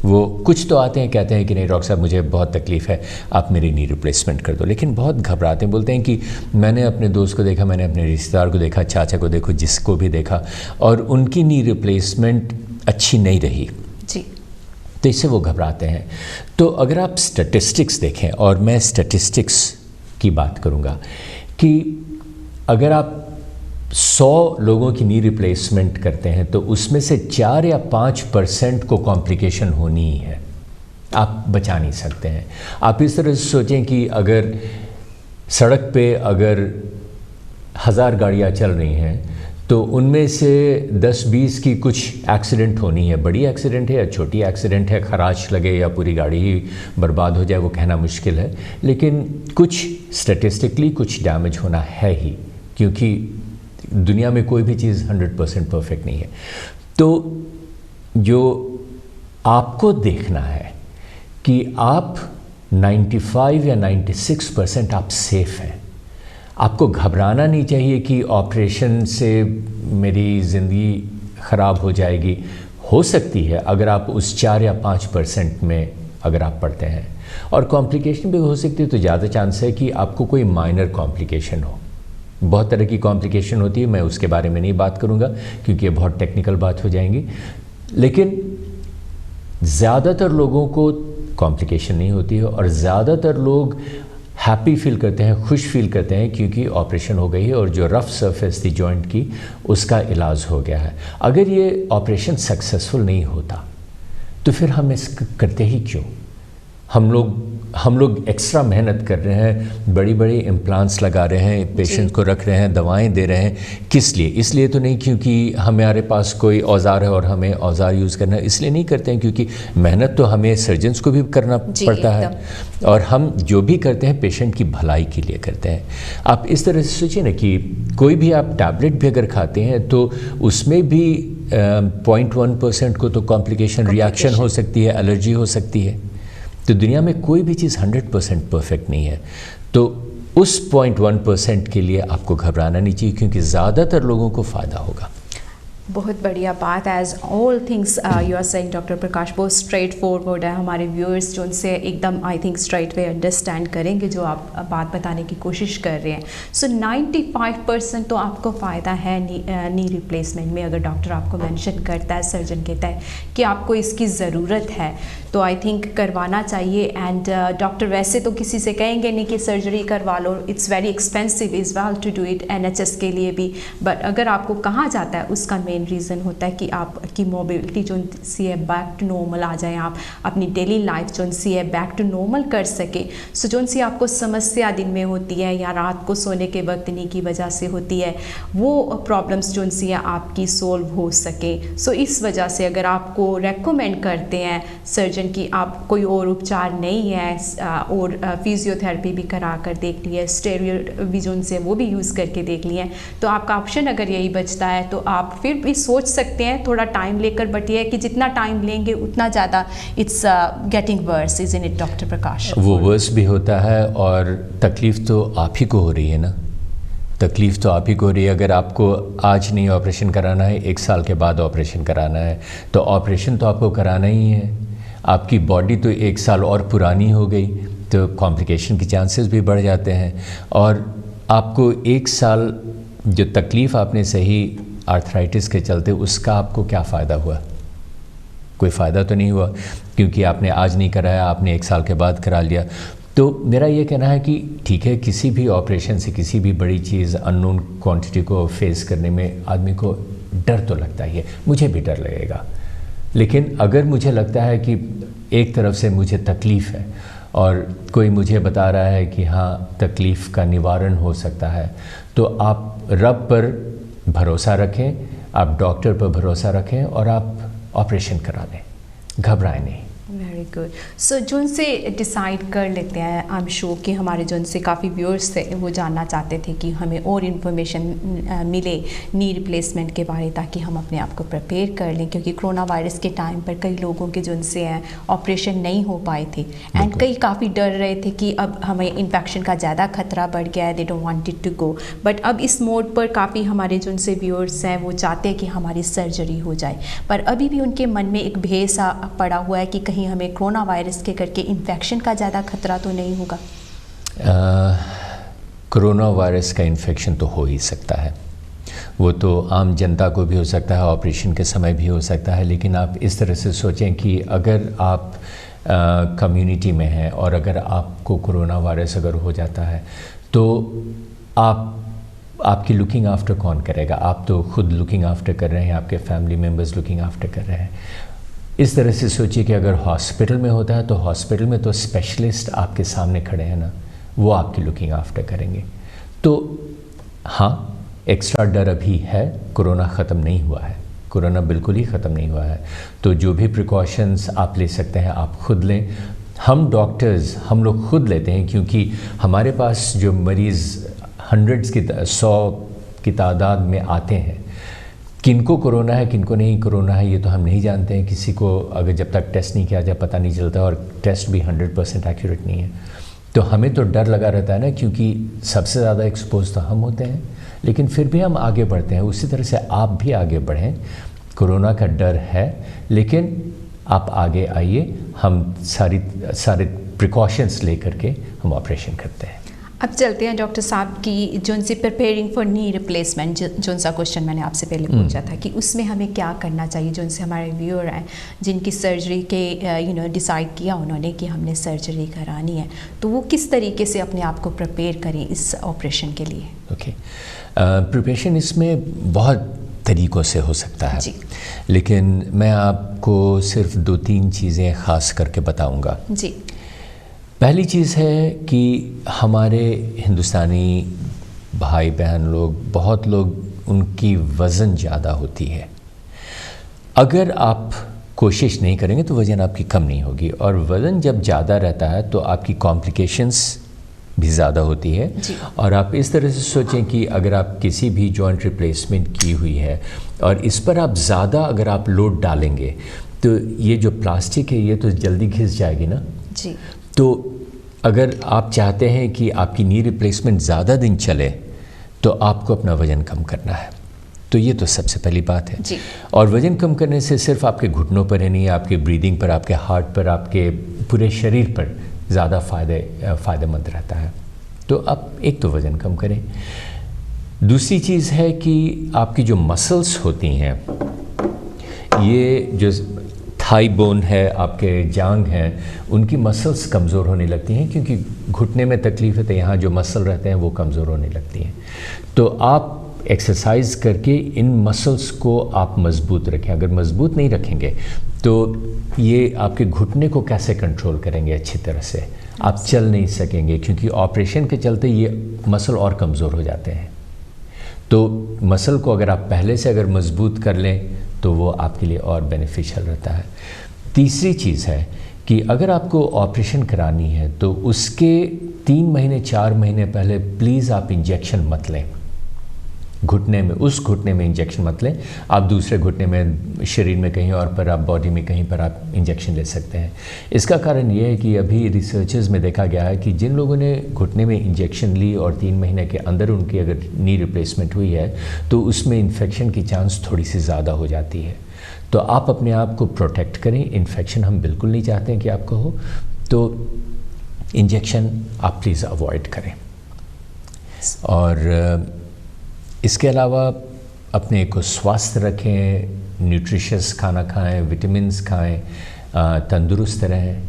वो कुछ तो आते हैं कहते हैं कि नहीं डॉक्टर साहब मुझे बहुत तकलीफ़ है, आप मेरी नी रिप्लेसमेंट कर दो, लेकिन बहुत घबराते हैं। बोलते हैं कि मैंने अपने दोस्त को देखा, मैंने अपने रिश्तेदार को देखा, चाचा को देखो, जिसको भी देखा, और उनकी नी रिप्लेसमेंट अच्छी नहीं रही जी, तो इससे वो घबराते हैं। तो अगर आप स्टैटिस्टिक्स देखें, और मैं स्टैटिस्टिक्स की बात करूँगा कि अगर आप 100 लोगों की नी रिप्लेसमेंट करते हैं तो उसमें से 4 या 5% को कॉम्प्लिकेशन होनी ही है, आप बचा नहीं सकते हैं। आप इस तरह से सोचें कि अगर सड़क पे अगर 1000 गाड़ियाँ चल रही हैं तो उनमें से 10-20 की कुछ एक्सीडेंट होनी है। बड़ी एक्सीडेंट है या छोटी एक्सीडेंट है, खराश लगे या पूरी गाड़ी ही बर्बाद हो जाए, वो कहना मुश्किल है, लेकिन कुछ स्टैटिस्टिकली कुछ डैमेज होना है ही, क्योंकि दुनिया में कोई भी चीज़ 100% परफेक्ट नहीं है। तो जो आपको देखना है कि आप 95 या 96% आप सेफ़ हैं। आपको घबराना नहीं चाहिए कि ऑपरेशन से मेरी ज़िंदगी ख़राब हो जाएगी। हो सकती है अगर आप उस 4 या 5% में अगर आप पढ़ते हैं, और कॉम्प्लिकेशन भी हो सकती है, तो ज़्यादा चांस है कि आपको कोई माइनर कॉम्प्लिकेशन हो। बहुत तरह की कॉम्प्लिकेशन होती है, मैं उसके बारे में नहीं बात करूंगा क्योंकि ये बहुत टेक्निकल बात हो जाएंगी, लेकिन ज़्यादातर लोगों को कॉम्प्लिकेशन नहीं होती है और ज़्यादातर लोग हैप्पी फील करते हैं, खुश फील करते हैं क्योंकि ऑपरेशन हो गई है और जो रफ़ सरफेस थी जॉइंट की उसका इलाज हो गया है। अगर ये ऑपरेशन सक्सेसफुल नहीं होता तो फिर हम इसको करते ही क्यों? हम लोग एक्स्ट्रा मेहनत कर रहे हैं, बड़ी बड़ी इम्प्लांट्स लगा रहे हैं, पेशेंट को रख रहे हैं, दवाएं दे रहे हैं, किस लिए? इसलिए तो नहीं क्योंकि हमारे पास कोई औजार है और हमें औजार यूज़ करना है, इसलिए नहीं करते हैं, क्योंकि मेहनत तो हमें सर्जन्स को भी करना पड़ता है, और हम जो भी करते हैं पेशेंट की भलाई के लिए करते हैं। आप इस तरह से सोचिए ना कि कोई भी आप टैबलेट भी अगर खाते हैं तो उसमें भी 0.1% को तो कॉम्प्लिकेशन रिएक्शन हो सकती है, एलर्जी हो सकती है। तो दुनिया में कोई भी चीज़ 100% परफेक्ट नहीं है, तो उस 0.1% के लिए आपको घबराना नहीं चाहिए क्योंकि ज़्यादातर लोगों को फ़ायदा होगा। बहुत बढ़िया बात। As all things you are saying doctor Prakash, बहुत स्ट्रेट फॉरवर्ड है। हमारे व्यूअर्स जो उनसे एकदम I think straightaway understand करेंगे जो आप बात बताने की कोशिश कर रहे हैं। सो 95% तो आपको फ़ायदा है नी रिप्लेसमेंट में। अगर डॉक्टर आपको मेंशन करता है, सर्जन कहता है कि आपको इसकी ज़रूरत है, तो आई थिंक करवाना चाहिए। एंड डॉक्टर वैसे तो किसी से कहेंगे नहीं कि सर्जरी करवा लो, it's very expensive is well to do it, NHS के लिए भी। बट अगर आपको कहा जाता है, उसका मेन रीज़न होता है कि आपकी मोबिलिटी जो सी है बैक टू नॉर्मल आ जाए, आप अपनी डेली लाइफ जो सी है बैक टू नॉर्मल कर सके। सो जो सी आपको समस्या दिन में होती है या रात को सोने के वक्त नी की वजह से होती है, वो प्रॉब्लम्स जो सी है आपकी सोल्व हो सके। सो इस वजह से अगर आपको रेकमेंड करते हैं सर्जन कि आप कोई और उपचार नहीं है और फिजियोथेरेपी भी करा कर देख लिया, स्टेरॉयड भी जो से वो भी यूज़ करके देख लिए, तो आपका ऑप्शन अगर यही बचता है तो आप फिर भी सोच सकते हैं थोड़ा टाइम लेकर। बट ये है कि जितना टाइम लेंगे उतना ज़्यादा it's getting worse, is in it doctor Prakash? वो वर्स भी होता है और तकलीफ़ तो आप ही को हो रही है ना, तकलीफ़ तो आप ही को हो रही है। अगर आपको आज नहीं ऑपरेशन कराना है, 1 साल के बाद ऑपरेशन कराना है, तो ऑपरेशन तो आपको कराना ही है। आपकी बॉडी तो 1 साल और पुरानी हो गई, तो कॉम्प्लिकेशन के चांसेस भी बढ़ जाते हैं। और आपको 1 साल जो तकलीफ़ आपने सही आर्थराइटिस के चलते, उसका आपको क्या फ़ायदा हुआ? कोई फ़ायदा तो नहीं हुआ, क्योंकि आपने आज नहीं कराया, आपने 1 साल के बाद करा लिया। तो मेरा ये कहना है कि ठीक है, किसी भी ऑपरेशन से, किसी भी बड़ी चीज़, अननोन क्वांटिटी को फेस करने में आदमी को डर तो लगता ही है। मुझे भी डर लगेगा, लेकिन अगर मुझे लगता है कि एक तरफ से मुझे तकलीफ़ है और कोई मुझे बता रहा है कि हाँ तकलीफ़ का निवारण हो सकता है, तो आप रब पर भरोसा रखें, आप डॉक्टर पर भरोसा रखें और आप ऑपरेशन करा लें, घबराएं नहीं। Very good. सो जो उनसे डिसाइड कर लेते हैं, आई एम श्योर कि हमारे जो उनसे काफ़ी व्यूअर्स थे वो जानना चाहते थे कि हमें और इन्फॉर्मेशन मिले नी रिप्लेसमेंट के बारे, ताकि हम अपने आप को प्रिपेयर कर लें। क्योंकि कोरोना वायरस के टाइम पर कई लोगों के जो उनसे हैं ऑपरेशन नहीं हो पाए थे, एंड कई काफ़ी डर रहे थे कि अब हमें इन्फेक्शन का ज़्यादा खतरा बढ़ गया है, they don't want it to go. But अब इस मोड पर काफ़ी हमारे जो उनसे व्यूअर्स हैं वो चाहते हैं कि हमारी सर्जरी हो जाए, पर अभी भी उनके मन में एक भय सा पड़ा हुआ है कि कहीं हमें कोरोना वायरस के करके इन्फेक्शन का ज़्यादा खतरा तो नहीं होगा? कोरोना वायरस का इन्फेक्शन तो हो ही सकता है, वो तो आम जनता को भी हो सकता है, ऑपरेशन के समय भी हो सकता है। लेकिन आप इस तरह से सोचें कि अगर आप कम्युनिटी में हैं और अगर आपको कोरोना वायरस अगर हो जाता है, तो आपकी लुकिंग आफ्टर कौन करेगा? आप तो खुद लुकिंग आफ्टर कर रहे हैं, आपके फैमिली मेम्बर्स लुकिंग आफ्टर कर रहे हैं। इस तरह से सोचिए कि अगर हॉस्पिटल में होता है, तो हॉस्पिटल में तो स्पेशलिस्ट आपके सामने खड़े हैं ना, वो आपकी लुकिंग आफ्टर करेंगे। तो हाँ, एक्स्ट्रा डर अभी है, कोरोना ख़त्म नहीं हुआ है, कोरोना बिल्कुल ही ख़त्म नहीं हुआ है। तो जो भी प्रिकॉशंस आप ले सकते हैं आप खुद लें। हम डॉक्टर्स हम लोग खुद लेते हैं, क्योंकि हमारे पास जो मरीज़ 100 की तादाद में आते हैं, किनको कोरोना है किनको नहीं कोरोना है ये तो हम नहीं जानते हैं। किसी को अगर जब तक टेस्ट नहीं किया जाए पता नहीं चलता, और टेस्ट भी 100% एक्यूरेट नहीं है। तो हमें तो डर लगा रहता है ना, क्योंकि सबसे ज़्यादा एक्सपोज तो हम होते हैं, लेकिन फिर भी हम आगे बढ़ते हैं। उसी तरह से आप भी आगे बढ़ें। कोरोना का डर है, लेकिन आप आगे आइए, हम सारे प्रिकॉशंस ले करके हम ऑपरेशन करते हैं। अब चलते हैं डॉक्टर साहब की जो उनसे प्रिपेयरिंग फॉर नी रिप्लेसमेंट, जो सा क्वेश्चन मैंने आपसे पहले पूछा था कि उसमें हमें क्या करना चाहिए। जो उनसे हमारे व्यूअर हैं जिनकी सर्जरी के डिसाइड किया उन्होंने कि हमने सर्जरी करानी है, तो वो किस तरीके से अपने आप को प्रिपेयर करें इस ऑपरेशन के लिए? ओके, प्रिपरेशन इसमें बहुत तरीक़ों से हो सकता है जी, लेकिन मैं आपको सिर्फ 2-3 चीज़ें ख़ास करके बताऊँगा जी। पहली चीज़ है कि हमारे हिंदुस्तानी भाई बहन लोग, बहुत लोग, उनकी वज़न ज़्यादा होती है। अगर आप कोशिश नहीं करेंगे तो वज़न आपकी कम नहीं होगी, और वज़न जब ज़्यादा रहता है तो आपकी कॉम्प्लिकेशंस भी ज़्यादा होती है। और आप इस तरह से सोचें कि अगर आप किसी भी जॉइंट रिप्लेसमेंट की हुई है और इस पर आप ज़्यादा अगर आप लोड डालेंगे, तो ये जो प्लास्टिक है ये तो जल्दी घिस जाएगी ना जी। तो अगर आप चाहते हैं कि आपकी नी रिप्लेसमेंट ज़्यादा दिन चले, तो आपको अपना वज़न कम करना है। तो ये तो सबसे पहली बात है जी। और वज़न कम करने से सिर्फ आपके घुटनों पर ही नहीं, आपके ब्रीदिंग पर, आपके हार्ट पर, आपके पूरे शरीर पर ज़्यादा फ़ायदेमंद रहता है। तो आप एक तो वज़न कम करें। दूसरी चीज़ है कि आपकी जो मसल्स होती हैं, ये जो थाई बोन है, आपके जांग हैं, उनकी मसल्स कमज़ोर होने लगती हैं क्योंकि घुटने में तकलीफ़ है तो यहाँ जो मसल रहते हैं वो कमज़ोर होने लगती हैं। तो आप एक्सरसाइज करके इन मसल्स को आप मज़बूत रखें। अगर मज़बूत नहीं रखेंगे तो ये आपके घुटने को कैसे कंट्रोल करेंगे अच्छी तरह से? आप चल नहीं सकेंगे क्योंकि ऑपरेशन के चलते ये मसल और कमज़ोर हो जाते हैं। तो मसल को अगर आप पहले से अगर मज़बूत कर लें तो वो आपके लिए और बेनिफिशियल रहता है। तीसरी चीज़ है कि अगर आपको ऑपरेशन करानी है तो उसके 3 महीने 4 महीने पहले प्लीज़ आप इंजेक्शन मत लें घुटने में, उस घुटने में इंजेक्शन मत लें। आप दूसरे घुटने में, शरीर में कहीं और पर, आप बॉडी में कहीं पर आप इंजेक्शन ले सकते हैं। इसका कारण ये है कि अभी रिसर्चेस में देखा गया है कि जिन लोगों ने घुटने में इंजेक्शन ली और 3 महीने के अंदर उनकी अगर नी रिप्लेसमेंट हुई है तो उसमें इन्फेक्शन की चांस थोड़ी सी ज़्यादा हो जाती है। तो आप अपने आप को प्रोटेक्ट करें। इन्फेक्शन हम बिल्कुल नहीं चाहते हैं कि आपको हो, तो इंजेक्शन आप प्लीज़ अवॉइड करें। और इसके अलावा अपने को स्वस्थ रखें, न्यूट्रिशियस खाना खाएं, विटामिन्स खाएं, तंदुरुस्त रहें,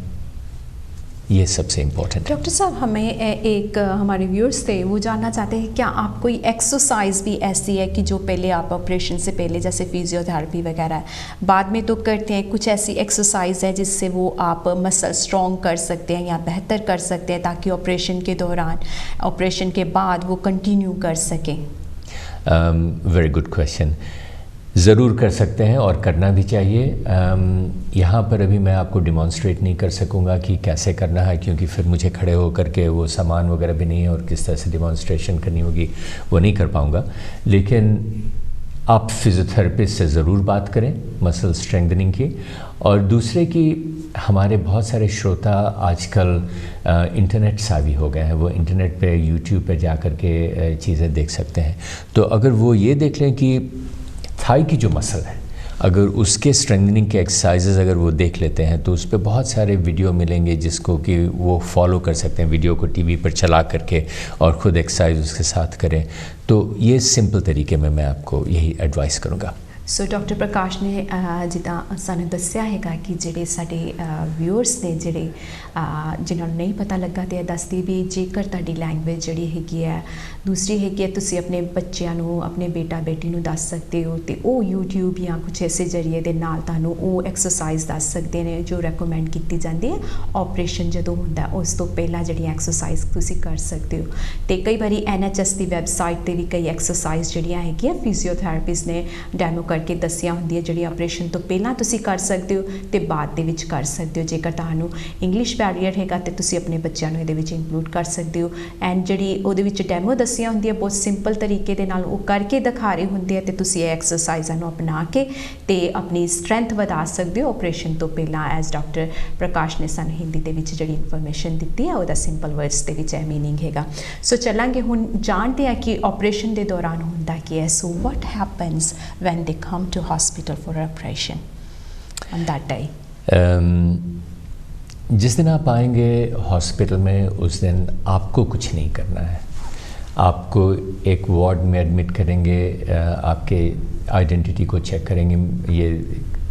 ये सबसे इम्पोर्टेंट है। डॉक्टर साहब, हमें एक हमारे व्यूअर्स थे, वो जानना चाहते हैं क्या आप कोई एक्सरसाइज भी ऐसी है कि जो पहले आप ऑपरेशन से पहले, जैसे फिजियोथेरेपी वगैरह बाद में तो करते हैं, कुछ ऐसी एक्सरसाइज है जिससे वो आप मसल स्ट्रॉन्ग कर सकते हैं या बेहतर कर सकते हैं ताकि ऑपरेशन के दौरान, ऑपरेशन के बाद वो कंटिन्यू कर सकें? Very good question. ज़रूर कर सकते हैं और करना भी चाहिए। यहाँ पर अभी मैं आपको डिमॉन्स्ट्रेट नहीं कर सकूँगा कि कैसे करना है क्योंकि फिर मुझे खड़े होकर के वो सामान वगैरह भी नहीं है और किस तरह से डिमॉन्स्ट्रेशन करनी होगी वो नहीं कर पाऊँगा। लेकिन आप फिज़ियोथेरेपिस्ट से ज़रूर बात करें मसल स्ट्रेंथनिंग की। और दूसरे कि हमारे बहुत सारे श्रोता आजकल इंटरनेट सावी हो गए हैं, वो इंटरनेट पे, यूट्यूब पे जा कर के चीज़ें देख सकते हैं। तो अगर वो ये देख लें कि थाई की जो मसल है, अगर उसके स्ट्रेंथनिंग के एक्सरसाइजेज अगर वो देख लेते हैं तो उस पर बहुत सारे वीडियो मिलेंगे जिसको कि वो फॉलो कर सकते हैं, वीडियो को टीवी पर चला करके और ख़ुद एक्सरसाइज उसके साथ करें। तो ये सिंपल तरीके में मैं आपको यही एडवाइस करूँगा। सो डॉक्टर प्रकाश ने जिदा सानू दस्या हैगा कि ਜਿਹੜੇ ਸਾਡੇ व्यूअर्स ने ਜਿਹੜੇ जिन्होंने नहीं पता लगा तो दसदी भी जेकर ਤੁਹਾਡੀ लैंगुएज ਜਿਹੜੀ ਹੈਗੀ ਹੈ दूसरी हैगी है, ਤੁਸੀਂ ਆਪਣੇ ਬੱਚਿਆਂ ਨੂੰ, ਆਪਣੇ ਬੇਟਾ ਬੇਟੀ ਨੂੰ ਦੱਸ ਸਕਦੇ ਹੋ ਤੇ ਉਹ YouTube ਜਾਂ ਕੁਝ ਐਸੇ ਜਰੀਏ ਦੇ ਨਾਲ ਤੁਹਾਨੂੰ ਉਹ ਐਕਸਰਸਾਈਜ਼ ਦੱਸ ਸਕਦੇ ਨੇ ਜੋ ਰეკਮੈਂਡ ਕੀਤੀ ਜਾਂਦੀ ਹੈ ਆਪਰੇਸ਼ਨ ਜਦੋਂ ਹੁੰਦਾ ਉਸ ਤੋਂ ਪਹਿਲਾਂ ਜਿਹੜੀ ਐਕਸਰਸਾਈਜ਼ ਤੁਸੀਂ ਕਰ ਸਕਦੇ ਹੋ। ਤੇ ਕਈ ਵਾਰੀ NHS ਦੀ ਵੈਬਸਾਈਟ ਤੇ ਵੀ ਕਈ ਐਕਸਰਸਾਈਜ਼ ਜਿਹੜੀਆਂ ਹੈਗੀਆਂ ਫਿਜ਼ੀਓਥੈਰੇਪਿਸਟ ਨੇ ਡੈਮੋ करके दसिया होंदी है जी ऑपरेशन तो पहला तुसी कर सकते हो तो बाद दे विच कर सकते हो। जेकर तुहानू इंग्लिश बैरियर हैगा तो तुसी अपने बच्चों को ये इंक्लूड कर सकते हो। एंड जी वो डैमो दसिया होंदी है बहुत सिंपल तरीके दे नाल वो करके दिखा रहे होंगे तो तुसी ये एक्सरसाइज़ां नूं अपना के ते अपनी स्ट्रेंथ वधा सकते हो ऑपरेशन तो पहला। एज डॉक्टर प्रकाश ने सानू हिंदी दे विच जिहड़ी इन्फॉर्मेशन दी है वो सिंपल वर्ड्स दे विच मीनिंग हैगा। सो चलांगे हुण जानते हैं कि ऑपरेशन के दौरान होंदा की है। So what happens when they come to hospital for operation on that day? जिस दिन आप आएंगे हॉस्पिटल में उस दिन आपको कुछ नहीं करना है। आपको एक वार्ड में एडमिट करेंगे, आपके आइडेंटिटी को चेक करेंगे, ये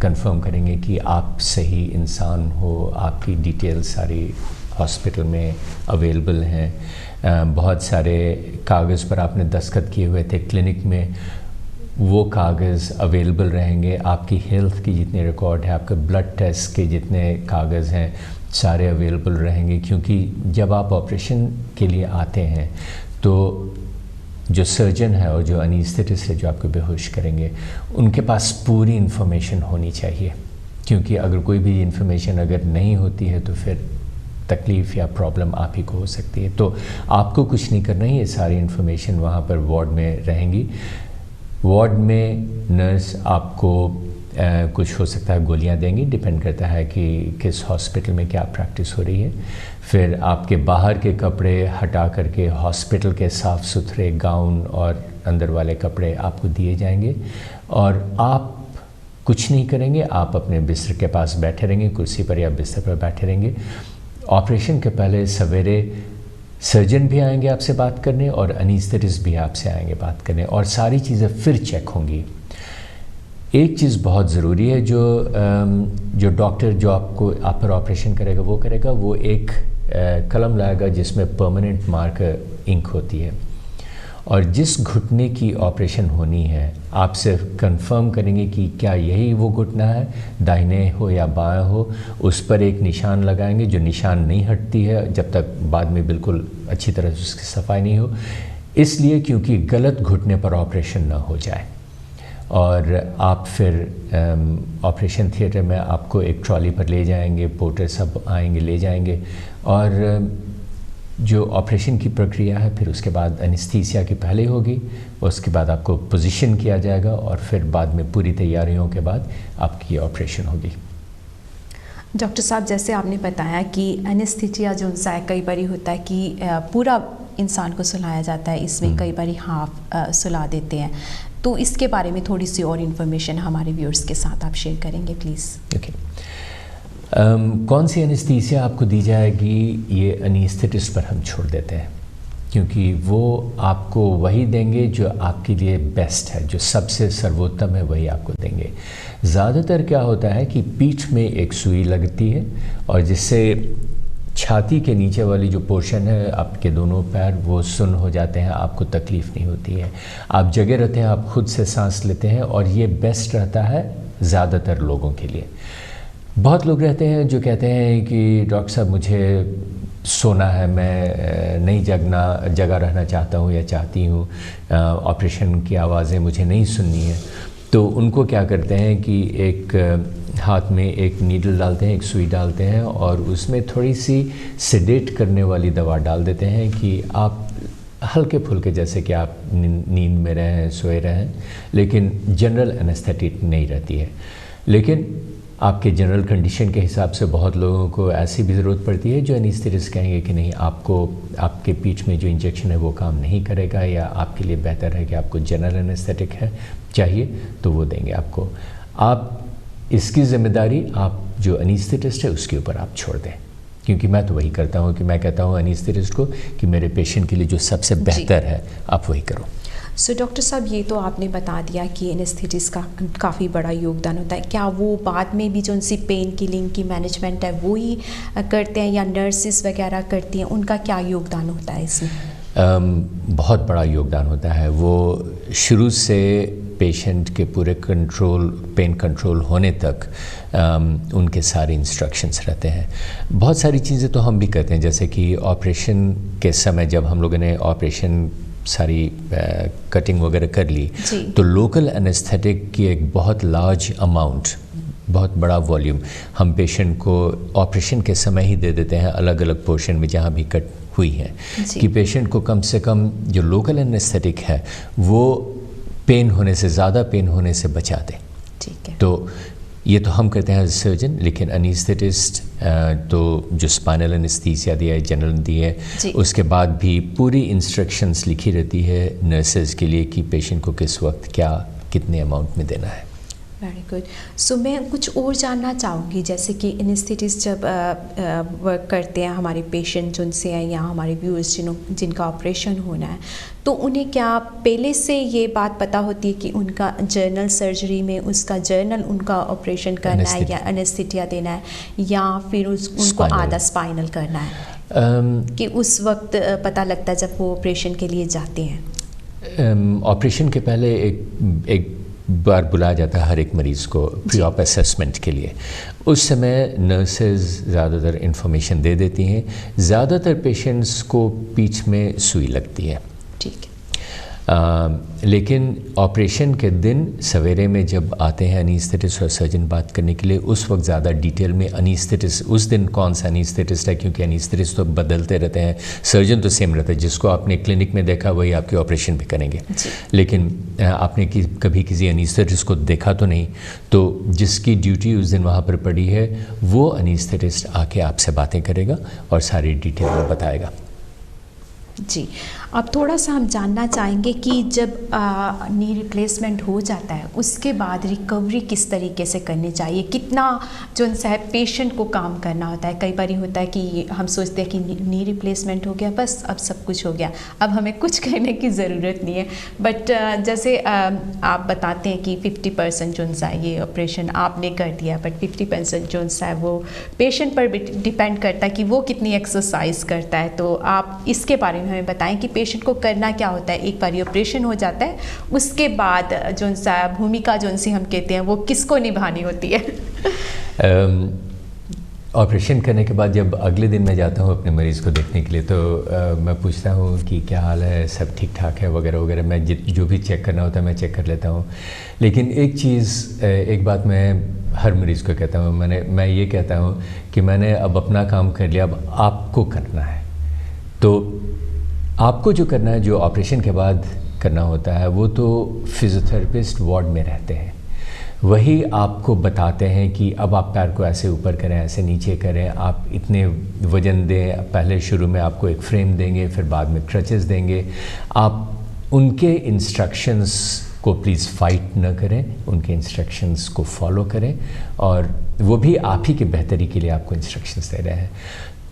कंफर्म करेंगे कि आप सही इंसान हो, आपकी डिटेल सारी हॉस्पिटल में अवेलेबल हैं। बहुत सारे कागज़ पर आपने दस्तखत किए हुए थे क्लिनिक में, वो कागज़ अवेलेबल रहेंगे। आपकी हेल्थ की जितने रिकॉर्ड है, आपके ब्लड टेस्ट के जितने कागज़ हैं सारे अवेलेबल रहेंगे क्योंकि जब आप ऑपरेशन के लिए आते हैं तो जो सर्जन है और जो एनेस्थेटिस्ट है जो आपको बेहोश करेंगे उनके पास पूरी इन्फॉर्मेशन होनी चाहिए क्योंकि अगर कोई भी इन्फॉर्मेशन अगर नहीं होती है तो फिर तकलीफ़ या प्रॉब्लम आप ही को हो सकती है। तो आपको कुछ नहीं करना है, ये सारी इन्फॉर्मेशन वहाँ पर वार्ड में रहेंगी। वार्ड में नर्स आपको कुछ हो सकता है गोलियां देंगी, डिपेंड करता है कि किस हॉस्पिटल में क्या प्रैक्टिस हो रही है। फिर आपके बाहर के कपड़े हटा करके हॉस्पिटल के साफ़ सुथरे गाउन और अंदर वाले कपड़े आपको दिए जाएंगे और आप कुछ नहीं करेंगे, आप अपने बिस्तर के पास बैठे रहेंगे, कुर्सी पर या बिस्तर पर बैठे रहेंगे। ऑपरेशन के पहले सवेरे सर्जन भी आएंगे आपसे बात करने और एनेस्थेटिस्ट भी आपसे आएंगे बात करने और सारी चीज़ें फिर चेक होंगी। एक चीज़ बहुत ज़रूरी है, जो डॉक्टर जो आपको आप पर ऑपरेशन करेगा वो एक कलम लाएगा जिसमें परमानेंट मार्कर इंक होती है और जिस घुटने की ऑपरेशन होनी है आपसे कंफर्म करेंगे कि क्या यही वो घुटना है, दाहिने हो या बाएं हो, उस पर एक निशान लगाएंगे जो निशान नहीं हटती है जब तक बाद में बिल्कुल अच्छी तरह से उसकी सफाई नहीं हो, इसलिए क्योंकि गलत घुटने पर ऑपरेशन ना हो जाए। और आप फिर ऑपरेशन थिएटर में आपको एक ट्रॉली पर ले जाएंगे, पोर्टर सब आएंगे ले जाएंगे और जो ऑपरेशन की प्रक्रिया है फिर उसके बाद एनेस्थीसिया की पहले होगी, उसके बाद आपको पोजीशन किया जाएगा और फिर बाद में पूरी तैयारियों के बाद आपकी ऑपरेशन होगी। डॉक्टर साहब, जैसे आपने बताया कि एनेस्थीसिया जो है कई बार होता है कि पूरा इंसान को सुलाया जाता है, इसमें कई बार हाफ सुला देते हैं, तो इसके बारे में थोड़ी सी और इन्फॉर्मेशन हमारे व्यूअर्स के साथ आप शेयर करेंगे प्लीज़। ओके। कौन सी एनेस्थीसिया आपको दी जाएगी ये एनेस्थेटिस्ट पर हम छोड़ देते हैं, क्योंकि वो आपको वही देंगे जो आपके लिए बेस्ट है, जो सबसे सर्वोत्तम है वही आपको देंगे। ज़्यादातर क्या होता है कि पीठ में एक सुई लगती है और जिससे छाती के नीचे वाली जो पोर्शन है आपके दोनों पैर वो सुन्न हो जाते हैं, आपको तकलीफ़ नहीं होती है, आप जगह रहते हैं, आप खुद से सांस लेते हैं और ये बेस्ट रहता है ज़्यादातर लोगों के लिए। बहुत लोग रहते हैं जो कहते हैं कि डॉक्टर साहब मुझे सोना है, मैं नहीं जगा रहना चाहता हूँ या चाहती हूँ, ऑपरेशन की आवाज़ें मुझे नहीं सुननी है, तो उनको क्या करते हैं कि एक हाथ में एक नीडल डालते हैं, एक सुई डालते हैं और उसमें थोड़ी सी सेडेट करने वाली दवा डाल देते हैं कि आप हल्के फुल्के जैसे कि आप नींद में रहें, सोए रहें, लेकिन जनरल एनेस्थेटिक नहीं रहती है। लेकिन आपके जनरल कंडीशन के हिसाब से बहुत लोगों को ऐसी भी ज़रूरत पड़ती है जो एनेस्थेटिस्ट कहेंगे कि नहीं, आपको आपके पीठ में जो इंजेक्शन है वो काम नहीं करेगा या आपके लिए बेहतर है कि आपको जनरल एनेस्थेटिक है चाहिए तो वो देंगे आपको। आप इसकी ज़िम्मेदारी आप जो एनेस्थेटिस्ट है उसके ऊपर आप छोड़ दें, क्योंकि मैं तो वही करता हूँ कि मैं कहता हूँ एनेस्थेटिस्ट को कि मेरे पेशेंट के लिए जो सबसे बेहतर है आप वही करो। सो डॉक्टर साहब, ये तो आपने बता दिया कि एनेस्थेटिस्ट का काफ़ी बड़ा योगदान होता है, क्या वो बाद में भी जो उनसी पेन किलिंग की मैनेजमेंट है वो ही करते हैं या नर्सिस वगैरह करती हैं, उनका क्या योगदान होता है इसमें? बहुत बड़ा योगदान होता है। वो शुरू से पेशेंट के पूरे पेन कंट्रोल होने तक उनके सारे इंस्ट्रक्शंस रहते हैं। बहुत सारी चीज़ें तो हम भी करते हैं, जैसे कि ऑपरेशन के समय जब हम लोगों ने ऑपरेशन सारी कटिंग वगैरह कर ली तो लोकल एनेस्थेटिक की एक बहुत लार्ज अमाउंट, बहुत बड़ा वॉल्यूम हम पेशेंट को ऑपरेशन के समय ही दे देते हैं, अलग अलग पोर्शन में जहाँ भी कट हुई है, कि पेशेंट को कम से कम जो लोकल एनेस्थेटिक है वो पेन होने से, ज़्यादा पेन होने से बचा दें। ठीक है। तो ये तो हम करते हैं सर्जन, लेकिन एनेस्थेटिस्ट तो जो स्पाइनल एनेस्थीसिया दिया है, जनरल दी है, उसके बाद भी पूरी इंस्ट्रक्शंस लिखी रहती है नर्सेज के लिए कि पेशेंट को किस वक्त क्या कितने अमाउंट में देना है। Very good. सो मैं कुछ और जानना चाहूँगी, जैसे कि एनेस्थेटिस्ट जब वर्क करते हैं हमारे पेशेंट जिनसे हैं या हमारे व्यूअर्स जिनका ऑपरेशन होना है, तो उन्हें क्या पहले से ये बात पता होती है कि उनका जनरल सर्जरी में उसका जनरल उनका ऑपरेशन करना है या एनेस्थीसिया देना है, या फिर उनको आधा स्पाइनल करना है, कि उस वक्त पता लगता है जब वो ऑपरेशन के लिए जाते हैं? ऑपरेशन के पहले एक बार बुलाया जाता है हर एक मरीज़ को प्री ऑप असेसमेंट के लिए। उस समय नर्सेज ज़्यादातर इन्फॉर्मेशन दे देती हैं। ज़्यादातर पेशेंट्स को पीठ में सुई लगती है, ठीक है, लेकिन ऑपरेशन के दिन सवेरे में जब आते हैं एनेस्थेटिस्ट और सर्जन बात करने के लिए, उस वक्त ज़्यादा डिटेल में एनेस्थेटिस्ट उस दिन कौन सा एनेस्थेटिस्ट है, क्योंकि एनेस्थेटिस्ट तो बदलते रहते हैं, सर्जन तो सेम रहता है, जिसको आपने क्लिनिक में देखा वही आपके ऑपरेशन भी करेंगे, लेकिन आपने कभी किसी एनेस्थेटिस्ट को देखा तो नहीं, तो जिसकी ड्यूटी उस दिन वहाँ पर पड़ी है वो एनेस्थेटिस्ट आके आपसे बातें करेगा और सारी डिटेल में बताएगा। जी। अब थोड़ा सा हम जानना चाहेंगे कि जब नी रिप्लेसमेंट हो जाता है उसके बाद रिकवरी किस तरीके से करनी चाहिए, कितना जो है पेशेंट को काम करना होता है। कई बार होता है कि हम सोचते हैं कि नी रिप्लेसमेंट हो गया, बस अब सब कुछ हो गया, अब हमें कुछ करने की ज़रूरत नहीं है। बट जैसे आप बताते हैं कि 50% जो सा ये ऑपरेशन आपने कर दिया, बट 50% जो सा है वो पेशेंट पर डिपेंड करता है कि वो कितनी एक्सरसाइज करता है। तो आप इसके बारे में हमें बताएं कि पेशेंट को करना क्या होता है। एक बार ऑपरेशन हो जाता है उसके बाद जो सा भूमिका जो सी हम कहते हैं वो किसको निभानी होती है? ऑपरेशन करने के बाद जब अगले दिन मैं जाता हूँ अपने मरीज़ को देखने के लिए तो मैं पूछता हूँ कि क्या हाल है, सब ठीक ठाक है वगैरह वगैरह। मैं जो भी चेक करना होता है मैं चेक कर लेता हूँ। लेकिन एक बात मैं हर मरीज़ को कहता हूँ, मैं ये कहता हूँ कि मैंने अब अपना काम कर लिया, अब आपको करना है। तो आपको जो करना है, जो ऑपरेशन के बाद करना होता है, वो तो फिज़ियोथेरेपिस्ट वार्ड में रहते हैं, वही आपको बताते हैं कि अब आप पैर को ऐसे ऊपर करें, ऐसे नीचे करें, आप इतने वज़न दें। पहले शुरू में आपको एक फ्रेम देंगे, फिर बाद में क्रचेस देंगे। आप उनके इंस्ट्रक्शंस को प्लीज़ फाइट न करें, उनके इंस्ट्रक्शंस को फॉलो करें, और वो भी आप ही की बेहतरी के लिए आपको इंस्ट्रक्शंस दे रहे हैं।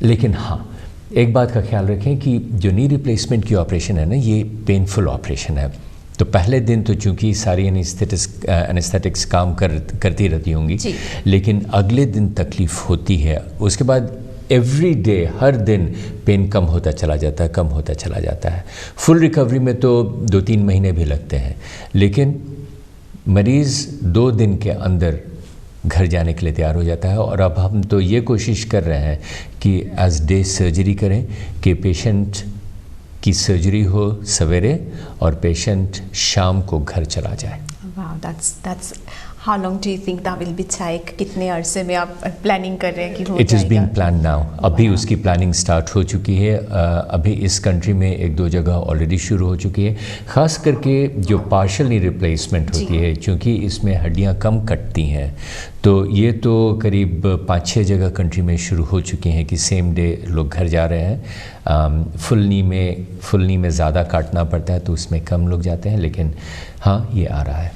लेकिन हाँ, एक बात का ख्याल रखें कि जो नी रिप्लेसमेंट की ऑपरेशन है ना, ये पेनफुल ऑपरेशन है। तो पहले दिन तो चूँकि सारी एनेस्थेटिक्स काम करती रहती होंगी, लेकिन अगले दिन तकलीफ़ होती है। उसके बाद एवरी डे, हर दिन पेन कम होता चला जाता है, कम होता चला जाता है। फुल रिकवरी में तो 2-3 महीने भी लगते हैं, लेकिन मरीज़ 2 दिन के अंदर घर जाने के लिए तैयार हो जाता है। और अब हम तो ये कोशिश कर रहे हैं कि एज डे सर्जरी करें, कि पेशेंट की सर्जरी हो सवेरे और पेशेंट शाम को घर चला जाए। Wow, that's how long do you think that will be take? कितने अरसे में आप प्लानिंग कर रहे हैं कि हो जाएगा? It is being planned now. अभी उसकी प्लानिंग स्टार्ट हो चुकी है। अभी इस कंट्री में 1-2 जगह ऑलरेडी शुरू हो चुकी है। ख़ास करके जो पार्शियल नी रिप्लेसमेंट होती है, क्योंकि इसमें हड्डियां कम कटती हैं, तो ये तो करीब 5-6 जगह कंट्री में शुरू हो चुकी हैं कि सेम डे लोग घर जा रहे हैं। फुल नी में ज़्यादा काटना पड़ता है तो उसमें कम लोग जाते हैं, लेकिन हाँ, ये आ रहा है।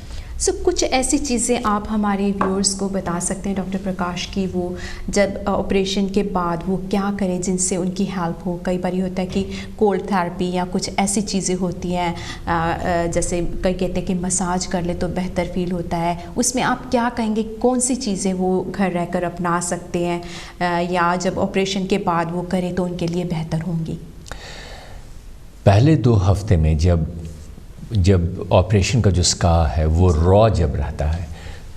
कुछ ऐसी चीज़ें आप हमारे व्यूअर्स को बता सकते हैं डॉक्टर प्रकाश की वो जब ऑपरेशन के बाद वो क्या करें जिनसे उनकी हेल्प हो? कई बार होता है कि कोल्ड थेरेपी या कुछ ऐसी चीज़ें होती हैं, जैसे कई कहते हैं कि मसाज कर ले तो बेहतर फील होता है। उसमें आप क्या कहेंगे, कौन सी चीज़ें वो घर रहकर अपना सकते हैं या जब ऑपरेशन के बाद वो करें तो उनके लिए बेहतर होंगी? पहले 2 हफ्ते में जब ऑपरेशन का जो स्का है वो रॉ जब रहता है,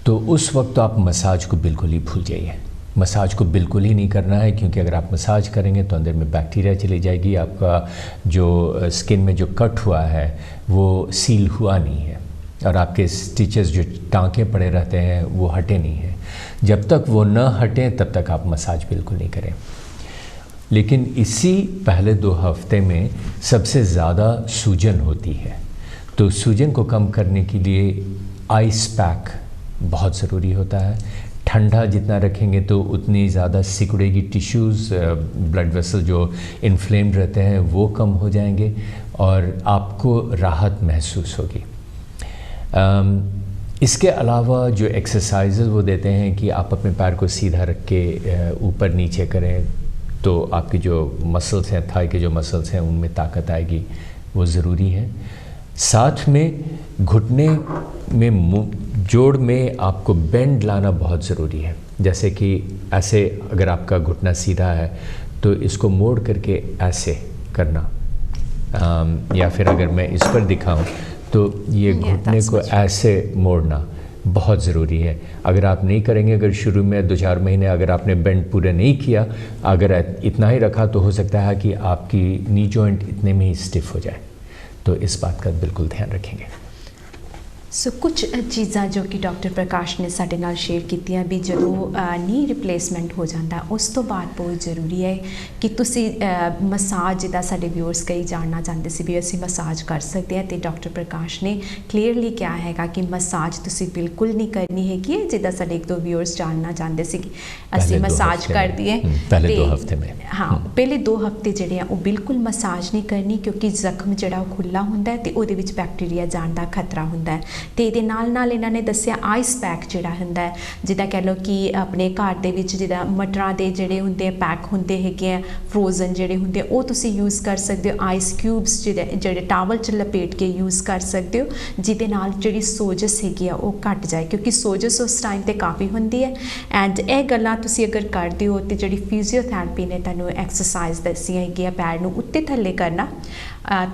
तो उस वक्त तो आप मसाज को बिल्कुल ही भूल जाइए। मसाज को बिल्कुल ही नहीं करना है, क्योंकि अगर आप मसाज करेंगे तो अंदर में बैक्टीरिया चली जाएगी। आपका जो स्किन में जो कट हुआ है वो सील हुआ नहीं है, और आपके स्टिचेस जो टाँके पड़े रहते हैं वो हटे नहीं हैं। जब तक वो न हटें तब तक आप मसाज बिल्कुल नहीं करें। लेकिन इसी पहले 2 हफ्ते में सबसे ज़्यादा सूजन होती है, तो सूजन को कम करने के लिए आइस पैक बहुत ज़रूरी होता है। ठंडा जितना रखेंगे तो उतनी ज़्यादा सिकुड़ेगी टिश्यूज़, ब्लड वेसल जो इन्फ्लेम्ड रहते हैं वो कम हो जाएंगे और आपको राहत महसूस होगी। इसके अलावा जो एक्सरसाइजेज वो देते हैं कि आप अपने पैर को सीधा रख के ऊपर नीचे करें, तो आपकी जो मसल्स हैं, थाई के जो मसल्स हैं, उनमें ताकत आएगी, वो ज़रूरी है। साथ में घुटने में जोड़ में आपको बेंड लाना बहुत ज़रूरी है। जैसे कि ऐसे अगर आपका घुटना सीधा है तो इसको मोड़ करके ऐसे करना, या फिर अगर मैं इस पर दिखाऊं तो ये घुटने को ऐसे मोड़ना बहुत ज़रूरी है। अगर आप नहीं करेंगे, अगर शुरू में 2-4 महीने अगर आपने बेंड पूरे नहीं किया, अगर इतना ही रखा, तो हो सकता है कि आपकी नी जॉइंट इतने में ही स्टिफ हो जाए। तो इस बात का बिल्कुल ध्यान रखेंगे। सो कुछ चीज़ां जो कि डॉक्टर प्रकाश ने साडे नाल शेयर कीतियां भी ਜਦੋਂ ਨੀ ਰਿਪਲੇਸਮੈਂਟ ਹੋ ਜਾਂਦਾ ਉਸ ਤੋਂ ਬਾਅਦ ਬਹੁਤ ਜ਼ਰੂਰੀ ਹੈ ਕਿ ਤੁਸੀਂ ਮਸਾਜ ਜਿੱਦਾਂ ਸਾਡੇ ਵਿਊਅਰਸ ਕਈ ਜਾਣਨਾ ਚਾਹੁੰਦੇ ਸੀ ਵੀ ਅਸੀਂ ਮਸਾਜ ਕਰ ਸਕਦੇ ਹਾਂ ਤੇ ਡਾਕਟਰ ਪ੍ਰਕਾਸ਼ ਨੇ ਕਲੀਅਰਲੀ ਕਿਹਾ ਹੈਗਾ ਕਿ ਮਸਾਜ ਤੁਸੀਂ ਬਿਲਕੁਲ ਨਹੀਂ ਕਰਨੀ ਹੈਗੀ ਹੈ ਜਿੱਦਾਂ ਸਾਡੇ ਇੱਕ ਦੋ ਵਿਊਅਰਸ ਜਾਣਨਾ ਚਾਹੁੰਦੇ ਸੀ ਕਿ ਅਸੀਂ ਮਸਾਜ ਕਰ ਦਈਏ ਪਹਿਲੇ 2 ਹਫ਼ਤੇ में हाँ पहले 2 हफ्ते ਜਿਹੜੇ ਆ ਉਹ ਬਿਲਕੁਲ ਮਸਾਜ ਨਹੀਂ ਕਰਨੀ ਕਿਉਂਕਿ ਜ਼ਖਮ ਜਿਹੜਾ ਉਹ ਖੁੱਲਾ ਹੁੰਦਾ ਹੈ ਤੇ ਉਹਦੇ ਵਿੱਚ ਬੈਕਟੀਰੀਆ ਜਾਣ ਦਾ ਖਤਰਾ ਹੁੰਦਾ ਹੈ ਤੇ ਇਹਦੇ ਨਾਲ ਨਾਲ ਇਹਨਾਂ ਨੇ ਦੱਸਿਆ ਆਈਸ ਪੈਕ ਜਿਹੜਾ ਹੁੰਦਾ ਹੈ ਜਿੱਦਾਂ ਕਹਿ ਲਓ ਕਿ ਆਪਣੇ ਘਰ ਦੇ ਵਿੱਚ ਜਿੱਦਾਂ ਮਟਰਾਂ ਦੇ ਜਿਹੜੇ ਹੁੰਦੇ ਆ ਪੈਕ ਹੁੰਦੇ ਹੈਗੇ ਆ ਫਰੋਜ਼ਨ ਜਿਹੜੇ ਹੁੰਦੇ ਉਹ ਤੁਸੀਂ ਯੂਜ਼ ਕਰ ਸਕਦੇ ਹੋ ਆਈਸ ਕਿਊਬਸ ਜਿਹੜੇ ਟਾਵਲ 'ਚ ਲਪੇਟ ਕੇ ਯੂਜ਼ ਕਰ ਸਕਦੇ ਹੋ ਜਿਹਦੇ ਨਾਲ ਜਿਹੜੀ ਸੋਜਸ ਹੈਗੀ ਆ ਉਹ ਘਟ ਜਾਏ ਕਿਉਂਕਿ ਸੋਜਸ ਉਸ ਟਾਈਮ ਤੇ ਕਾਫੀ ਹੁੰਦੀ ਹੈ ਐਂਡ ਇਹ ਗੱਲਾਂ ਤੁਸੀਂ ਅਗਰ ਕਰਦੇ ਹੋ ਤੇ ਜਿਹੜੀ ਫਿਜ਼ੀਓਥੈਰੇਪੀ ਨੇ ਤੁਹਾਨੂੰ ਐਕਸਰਸਾਈਜ਼ ਦੱਸੀ ਹੈਗੀ ਆ ਪੈਰ ਨੂੰ ਉੱਤੇ ਥੱਲੇ ਕਰਨਾ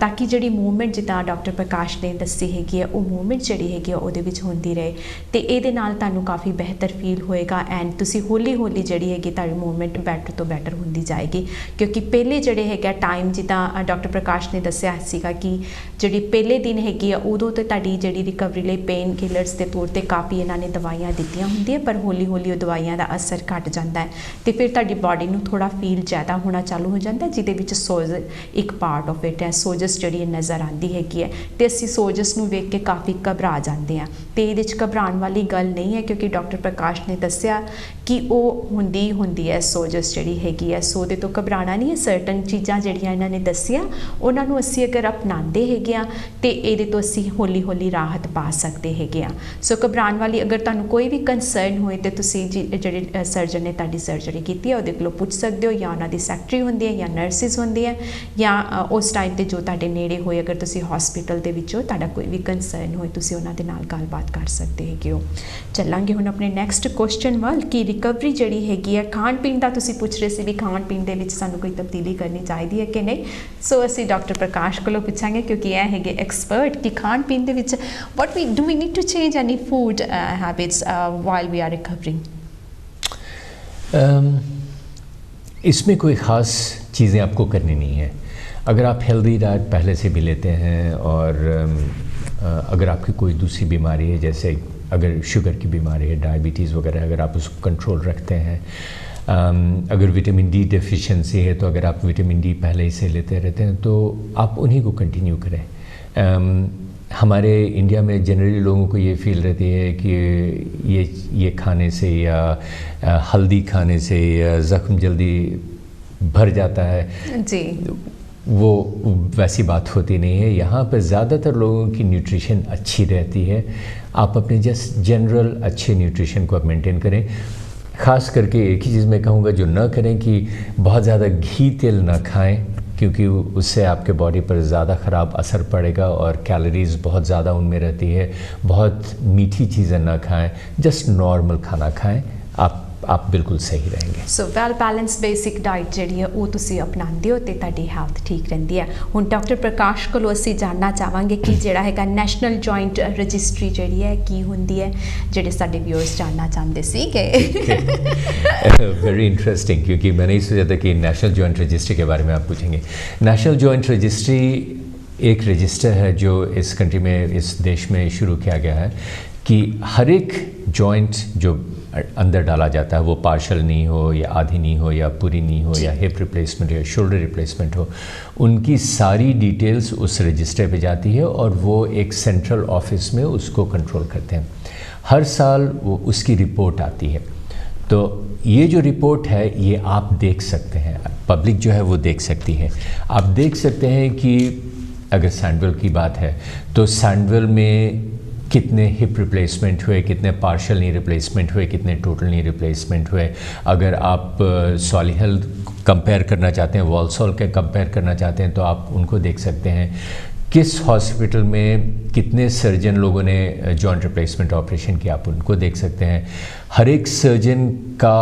ਤਾਂ ਕਿ ਜਿਹੜੀ ਮੂਵਮੈਂਟ ਜਿੱਦਾਂ ਡਾਕਟਰ ਪ੍ਰਕਾਸ਼ ਨੇ ਦੱਸੀ ਹੈਗੀ ਆ ਉਹ ਮੂਵਮੈਂਟ ਜਿਹੜੀ ਹੈਗੀ ਆ ਉਹਦੇ ਵਿੱਚ ਹੁੰਦੀ ਰਹੇ ਤੇ ਇਹਦੇ ਨਾਲ ਤੁਹਾਨੂੰ ਕਾਫੀ ਬਿਹਤਰ ਫੀਲ ਹੋਏਗਾ ਐਂਡ ਤੁਸੀਂ ਹੌਲੀ ਹੌਲੀ ਜਿਹੜੀ ਹੈਗੀ ਤੁਹਾਡੀ ਮੂਵਮੈਂਟ ਬੈਟਰ ਤੋਂ ਬੈਟਰ ਹੁੰਦੀ ਜਾਏਗੀ ਕਿਉਂਕਿ ਪਹਿਲੇ ਜਿਹੜੇ ਹੈਗਾ ਟਾਈਮ ਜਿੱਦਾਂ ਡਾਕਟਰ ਪ੍ਰਕਾਸ਼ ਨੇ ਦੱਸਿਆ ਸੀਗਾ ਕਿ ਜਿਹੜੀ ਪਹਿਲੇ ਦਿਨ ਹੈਗੀ ਆ ਉਦੋਂ ਤੇ ਤੁਹਾਡੀ ਜਿਹੜੀ ਰਿਕਵਰੀ ਲਈ ਪੇਨ ਕਿਲਰਸ ਦੇ ਤੌਰ ਤੇ ਕਾਫੀ ਇਹਨਾਂ ਨੇ ਦਵਾਈਆਂ ਦਿੱਤੀਆਂ ਹੁੰਦੀਆਂ ਪਰ ਹੌਲੀ ਹੌਲੀ ਉਹ ਦਵਾਈਆਂ ਦਾ ਅਸਰ ਘਟ ਜਾਂਦਾ ਹੈ ਤੇ ਫਿਰ ਤੁਹਾਡੀ ਬਾਡੀ ਨੂੰ ਥੋੜਾ ਫੀਲ ਜ਼ਿਆਦਾ ਹੋਣਾ ਚਾਲੂ ਹੋ ਜਾਂਦਾ ਜਿਹਦੇ ਵਿੱਚ ਸੋਜ ਇੱਕ ਪਾਰਟ ਆਫ ਇਟ ਹੈ ਸੋਜਸ ਜਿਹੜੀ ਨਜ਼ਰ ਆਉਂਦੀ ਹੈਗੀ ਹੈ ਤੇ ਅਸੀਂ ਸੋਜਸ ਨੂੰ ਵੇਖ ਕੇ ਕਾਫੀ ਘਬਰਾ ਜਾਂਦੇ ਹਾਂ ਤੇ ਇਹਦੇ 'ਚ ਘਬਰਾਉਣ ਵਾਲੀ ਗੱਲ ਨਹੀਂ ਹੈ ਕਿਉਂਕਿ ਡਾਕਟਰ ਪ੍ਰਕਾਸ਼ ਨੇ ਦੱਸਿਆ ਕਿ ਉਹ ਹੁੰਦੀ ਹੈ ਸੋਜਸ ਜਿਹੜੀ ਹੈਗੀ ਹੈ ਸੋ ਉਹਦੇ ਤੋਂ ਘਬਰਾਉਣਾ ਨਹੀਂ ਹੈ ਸਰਟਨ ਚੀਜ਼ਾਂ ਜਿਹੜੀਆਂ ਇਹਨਾਂ ਨੇ ਦੱਸੀਆਂ ਉਹਨਾਂ ਨੂੰ ਅਸੀਂ ਅਗਰ ਅਪਣਾਉਂਦੇ ਹੈਗੇ ਆ ਤੇ ਇਹਦੇ ਤੋਂ ਅਸੀਂ ਹੌਲੀ ਹੌਲੀ ਰਾਹਤ ਪਾ ਸਕਦੇ ਹੈਗੇ ਆ ਸੋ ਘਬਰਾਉਣ ਵਾਲੀ ਅਗਰ ਤੁਹਾਨੂੰ ਕੋਈ ਵੀ ਕੰਸਰਨ ਹੋਏ ਤੇ ਤੁਸੀਂ ਜਿਹੜੇ ਸਰਜਨ ਨੇ ਤੁਹਾਡੀ ਸਰਜਰੀ ਕੀਤੀ ਹੈ ਉਹਦੇ ਕੋਲੋਂ ਪੁੱਛ ਸਕਦੇ ਹੋ ਜਾਂ ਉਹਨਾਂ ਦੀ ਸੈਕਟਰੀ ਹੁੰਦੀ ਹੈ ਜਾਂ ਨਰਸਿਸ ਹੁੰਦੀ ਹੈ ਜਾਂ ਉਸ ਟਾਈਮ ਤੇ ਜੋ ਤੁਹਾਡੇ ਨੇੜੇ ਹੋਏ ਅਗਰ ਤੁਸੀਂ ਹਸਪੀਟਲ ਦੇ ਵਿੱਚੋਂ ਤੁਹਾਡਾ ਕੋਈ ਵੀ ਕੰਸਰਨ ਹੋਏ ਤੁਸੀਂ ਉਹਨਾਂ ਦੇ ਨਾਲ ਗੱਲਬਾਤ ਕਰ ਸਕਦੇ ਹੈਗੇ ਹੋ ਚੱਲਾਂਗੇ ਹੁਣ ਆਪਣੇ ਨੈਕਸਟ ਕੁਐਸਚਨ ਵੱਲ ਕਿ ਰਿਕਵਰੀ ਜਿਹੜੀ ਹੈਗੀ ਹੈ ਖਾਣ ਪੀਣ ਦਾ ਤੁਸੀਂ ਪੁੱਛ ਰਹੇ ਸੀ ਵੀ ਖਾਣ ਪੀਣ ਦੇ ਵਿੱਚ ਸਾਨੂੰ ਕੋਈ ਤਬਦੀਲੀ ਕਰਨੀ ਚਾਹੀਦੀ ਹੈ ਕਿ ਨਹੀਂ ਸੋ ਅਸੀਂ ਡਾਕਟਰ ਪ੍ਰਕਾਸ਼ ਕੋਲੋਂ ਪੁੱਛਾਂਗੇ ਕਿਉਂਕਿ ਇਹ ਹੈਗੇ ਐਕਸਪਰਟ ਕਿ ਖਾਣ ਪੀਣ ਦੇ ਵਿੱਚ what we do we need to change any food habits while we are recovering? इसमें कोई ख़ास चीज़ें आपको करनी नहीं है अगर आप हेल्दी डाइट पहले से भी लेते हैं और अगर आपकी कोई दूसरी बीमारी है जैसे अगर शुगर की बीमारी है डायबिटीज़ वगैरह अगर आप उसको कंट्रोल रखते हैं अगर विटामिन डी डेफिशिएंसी है तो अगर आप विटामिन डी पहले ही से लेते रहते हैं तो आप उन्हीं को कंटिन्यू करें हमारे इंडिया में जनरली लोगों को ये फील रहती है कि ये खाने से या हल्दी खाने से या ज़ख्म जल्दी भर जाता है जी वो वैसी बात होती नहीं है यहाँ पर ज़्यादातर लोगों की न्यूट्रिशन अच्छी रहती है आप अपने जस्ट जनरल अच्छे न्यूट्रिशन को आप मेंटेन करें ख़ास करके एक ही चीज़ मैं कहूँगा जो न करें कि बहुत ज़्यादा घी तेल ना खाएं क्योंकि उससे आपके बॉडी पर ज़्यादा ख़राब असर पड़ेगा और कैलोरीज़ बहुत ज़्यादा उनमें रहती है बहुत मीठी चीज़ें ना खाएं जस्ट नॉर्मल खाना खाएं आप बिल्कुल सही रहेंगे सो वैल बैलेंस बेसिक डाइट ਜਿਹੜੀ ਹੈ ਉਹ ਤੁਸੀਂ ਅਪਣਾਉਂਦੇ ਹੋ ਤੇ ਤੁਹਾਡੀ ਹੈਲਥ ਠੀਕ ਰਹਿੰਦੀ ਹੈ ਹੁਣ ਡਾਕਟਰ ਪ੍ਰਕਾਸ਼ ਕੋਲੋਂ ਅਸੀਂ ਜਾਣਨਾ ਚਾਹਾਂਗੇ ਕਿ ਜਿਹੜਾ ਹੈਗਾ ਨੈਸ਼ਨਲ ਜੁਆਇੰਟ ਰਜਿਸਟਰੀ ਜਿਹੜੀ ਹੈ ਕੀ ਹੁੰਦੀ ਹੈ ਜਿਹੜੇ ਸਾਡੇ ਵਿਊਅਰਸ ਜਾਣਨਾ ਚਾਹੁੰਦੇ ਸੀਗੇ वेरी इंटरेस्टिंग क्योंकि मैंने ही सोचा था कि नेशनल जॉइंट रजिस्ट्री के बारे में आप पूछेंगे नेशनल जॉइंट रजिस्ट्री एक रजिस्टर है जो इस कंट्री में इस देश में शुरू किया गया है कि हर एक जॉइंट जो अंदर डाला जाता है वो पार्शल नी हो या आधी नी हो या पूरी नी हो या हिप रिप्लेसमेंट या शोल्डर रिप्लेसमेंट हो उनकी सारी डिटेल्स उस रजिस्टर पे जाती है और वो एक सेंट्रल ऑफिस में उसको कंट्रोल करते हैं हर साल वो उसकी रिपोर्ट आती है तो ये जो रिपोर्ट है ये आप देख सकते हैं पब्लिक जो है वो देख सकती है आप देख सकते हैं कि अगर सैंडविल की बात है तो सैंडविल में कितने हिप रिप्लेसमेंट हुए कितने पार्शल नी रिप्लेसमेंट हुए कितने टोटल नी रिप्लेसमेंट हुए अगर आप सॉलिहल कंपेयर करना चाहते हैं वॉलसॉल के कंपेयर करना चाहते हैं तो आप उनको देख सकते हैं किस हॉस्पिटल में कितने सर्जन लोगों ने जॉइंट रिप्लेसमेंट ऑपरेशन किया आप उनको देख सकते हैं हर एक सर्जन का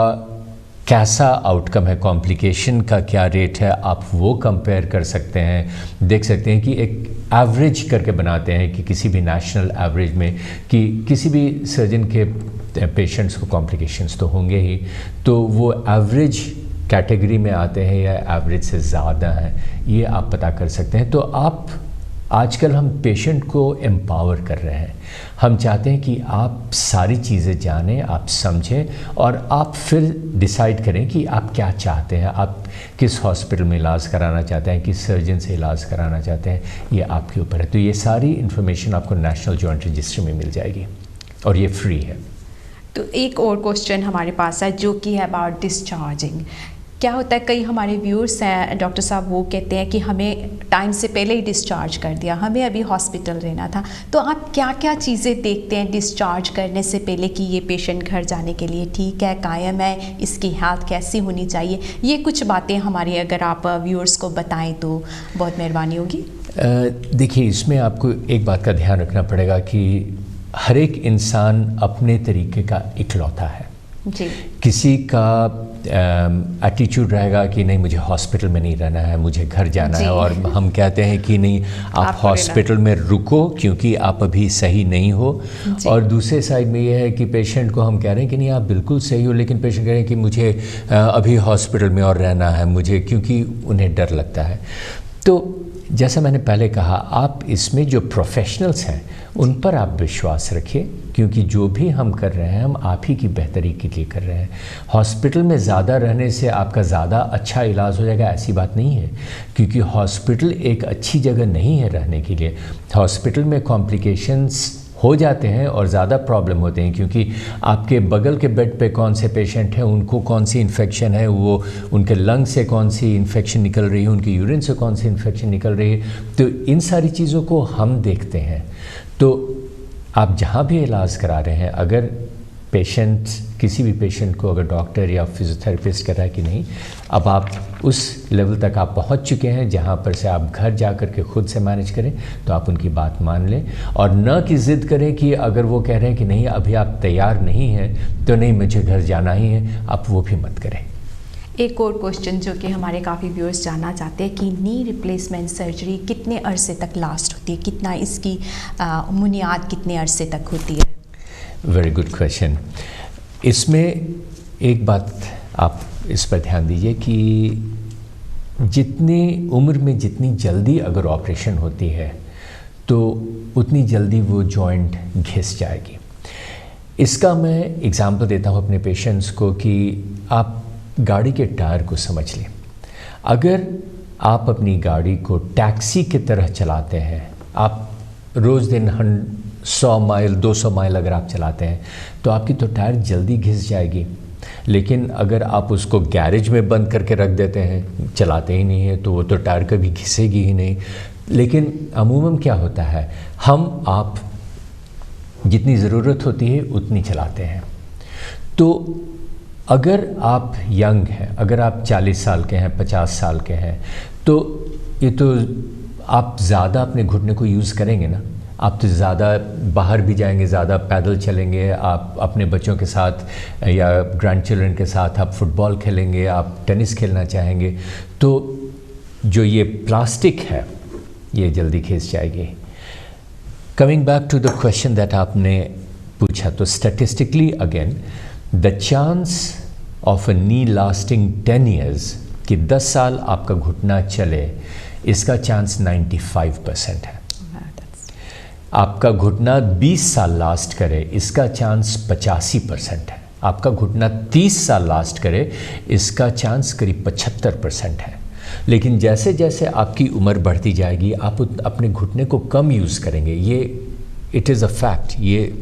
कैसा आउटकम है कॉम्प्लिकेशन का क्या रेट है आप वो कंपेयर कर सकते हैं देख सकते हैं कि एक एवरेज करके बनाते हैं कि किसी भी नेशनल एवरेज में कि किसी भी सर्जन के पेशेंट्स को कॉम्प्लिकेशंस तो होंगे ही तो वो एवरेज कैटेगरी में आते हैं या एवरेज से ज़्यादा हैं ये आप पता कर सकते हैं तो आजकल हम पेशेंट को एम्पावर कर रहे हैं। हम चाहते हैं कि आप सारी चीज़ें जानें, आप समझें और आप फिर डिसाइड करें कि आप क्या चाहते हैं, आप किस हॉस्पिटल में इलाज कराना चाहते हैं, किस सर्जन से इलाज कराना चाहते हैं, ये आपके ऊपर है। तो ये सारी इन्फॉर्मेशन आपको नेशनल जॉइंट रजिस्ट्री में मिल जाएगी और ये फ्री है। तो एक और क्वेश्चन हमारे पास है जो कि है अबाउट डिस्चार्जिंग। क्या होता है, कई हमारे व्यूअर्स हैं डॉक्टर साहब, वो कहते हैं कि हमें टाइम से पहले ही डिस्चार्ज कर दिया, हमें अभी हॉस्पिटल रहना था। तो आप क्या क्या चीज़ें देखते हैं डिस्चार्ज करने से पहले कि ये पेशेंट घर जाने के लिए ठीक है, कायम है, इसकी हेल्थ कैसी होनी चाहिए? ये कुछ बातें हमारी अगर आप व्यूअर्स को बताएं तो बहुत मेहरबानी होगी। देखिए, इसमें आपको एक बात का ध्यान रखना पड़ेगा कि हर एक इंसान अपने तरीके का इकलौता है जी। किसी का एटीट्यूड रहेगा कि नहीं, मुझे हॉस्पिटल में नहीं रहना है, मुझे घर जाना है, और हम कहते हैं कि नहीं, आप हॉस्पिटल में रुको क्योंकि आप अभी सही नहीं हो। और दूसरे साइड में ये है कि पेशेंट को हम कह रहे हैं कि नहीं, आप बिल्कुल सही हो, लेकिन पेशेंट कह रहे हैं कि मुझे अभी हॉस्पिटल में और रहना है मुझे, क्योंकि उन्हें डर लगता है। तो जैसा मैंने पहले कहा, आप इसमें जो प्रोफेशनल्स हैं उन पर आप विश्वास रखिए, क्योंकि जो भी हम कर रहे हैं हम आप ही की बेहतरी के लिए कर रहे हैं। हॉस्पिटल में ज़्यादा रहने से आपका ज़्यादा अच्छा इलाज हो जाएगा, ऐसी बात नहीं है, क्योंकि हॉस्पिटल एक अच्छी जगह नहीं है रहने के लिए। हॉस्पिटल में कॉम्प्लिकेशंस हो जाते हैं और ज़्यादा प्रॉब्लम होते हैं, क्योंकि आपके बगल के बेड पे कौन से पेशेंट हैं, उनको कौन सी इन्फेक्शन है, वो उनके लंग से कौन सी इन्फेक्शन निकल रही है, उनकी यूरिन से कौन सी इन्फेक्शन निकल रही है। तो इन सारी चीज़ों को हम देखते हैं। तो आप जहाँ भी इलाज करा रहे हैं, अगर पेशेंट, किसी भी पेशेंट को अगर डॉक्टर या फिजियोथेरेपिस्ट कह रहा है कि नहीं, अब आप उस लेवल तक आप पहुंच चुके हैं जहां पर से आप घर जा कर के खुद से मैनेज करें, तो आप उनकी बात मान लें और न कि ज़िद करें कि अगर वो कह रहे हैं कि नहीं अभी आप तैयार नहीं हैं तो नहीं, मुझे घर जाना ही है, आप वो भी मत करें। एक और क्वेश्चन जो कि हमारे काफ़ी व्यूअर्स जानना चाहते हैं कि नी रिप्लेसमेंट सर्जरी कितने अरसे तक लास्ट होती है, कितना इसकी बुनियाद कितने अरसे तक होती है? Very good question. इसमें एक बात आप इस पर ध्यान दीजिए कि जितनी उम्र में जितनी जल्दी अगर ऑपरेशन होती है तो उतनी जल्दी वो जॉइंट घिस जाएगी। इसका मैं एग्जांपल देता हूँ अपने पेशेंट्स को कि आप गाड़ी के टायर को समझ लें। अगर आप अपनी गाड़ी को टैक्सी की तरह चलाते हैं, आप रोज़ दिन 100 माइल 200 माइल अगर आप चलाते हैं तो आपकी तो टायर जल्दी घिस जाएगी। लेकिन अगर आप उसको गैरेज में बंद करके रख देते हैं, चलाते ही नहीं है, तो वो तो टायर कभी घिसेगी ही नहीं। लेकिन अमूमन क्या होता है, हम आप जितनी ज़रूरत होती है उतनी चलाते हैं। तो अगर आप यंग हैं, अगर आप 40 साल के हैं, 50 साल के हैं, तो ये तो आप ज़्यादा अपने घुटने को यूज़ करेंगे ना, आप तो ज़्यादा बाहर भी जाएंगे, ज़्यादा पैदल चलेंगे, आप अपने बच्चों के साथ या ग्रैंड चिल्ड्रन के साथ आप फुटबॉल खेलेंगे, आप टेनिस खेलना चाहेंगे, तो जो ये प्लास्टिक है ये जल्दी खिंच जाएगी। Coming back to the question that आपने पूछा, तो statistically again the chance of a knee lasting 10 years कि 10 साल आपका घुटना चले, इसका चांस 95% है। आपका घुटना 20 साल लास्ट करे, इसका चांस 85% है। आपका घुटना 30 साल लास्ट करे, इसका चांस करीब 75% है। लेकिन जैसे जैसे आपकी उम्र बढ़ती जाएगी आप अपने घुटने को कम यूज़ करेंगे। ये इट इज़ अ फैक्ट, ये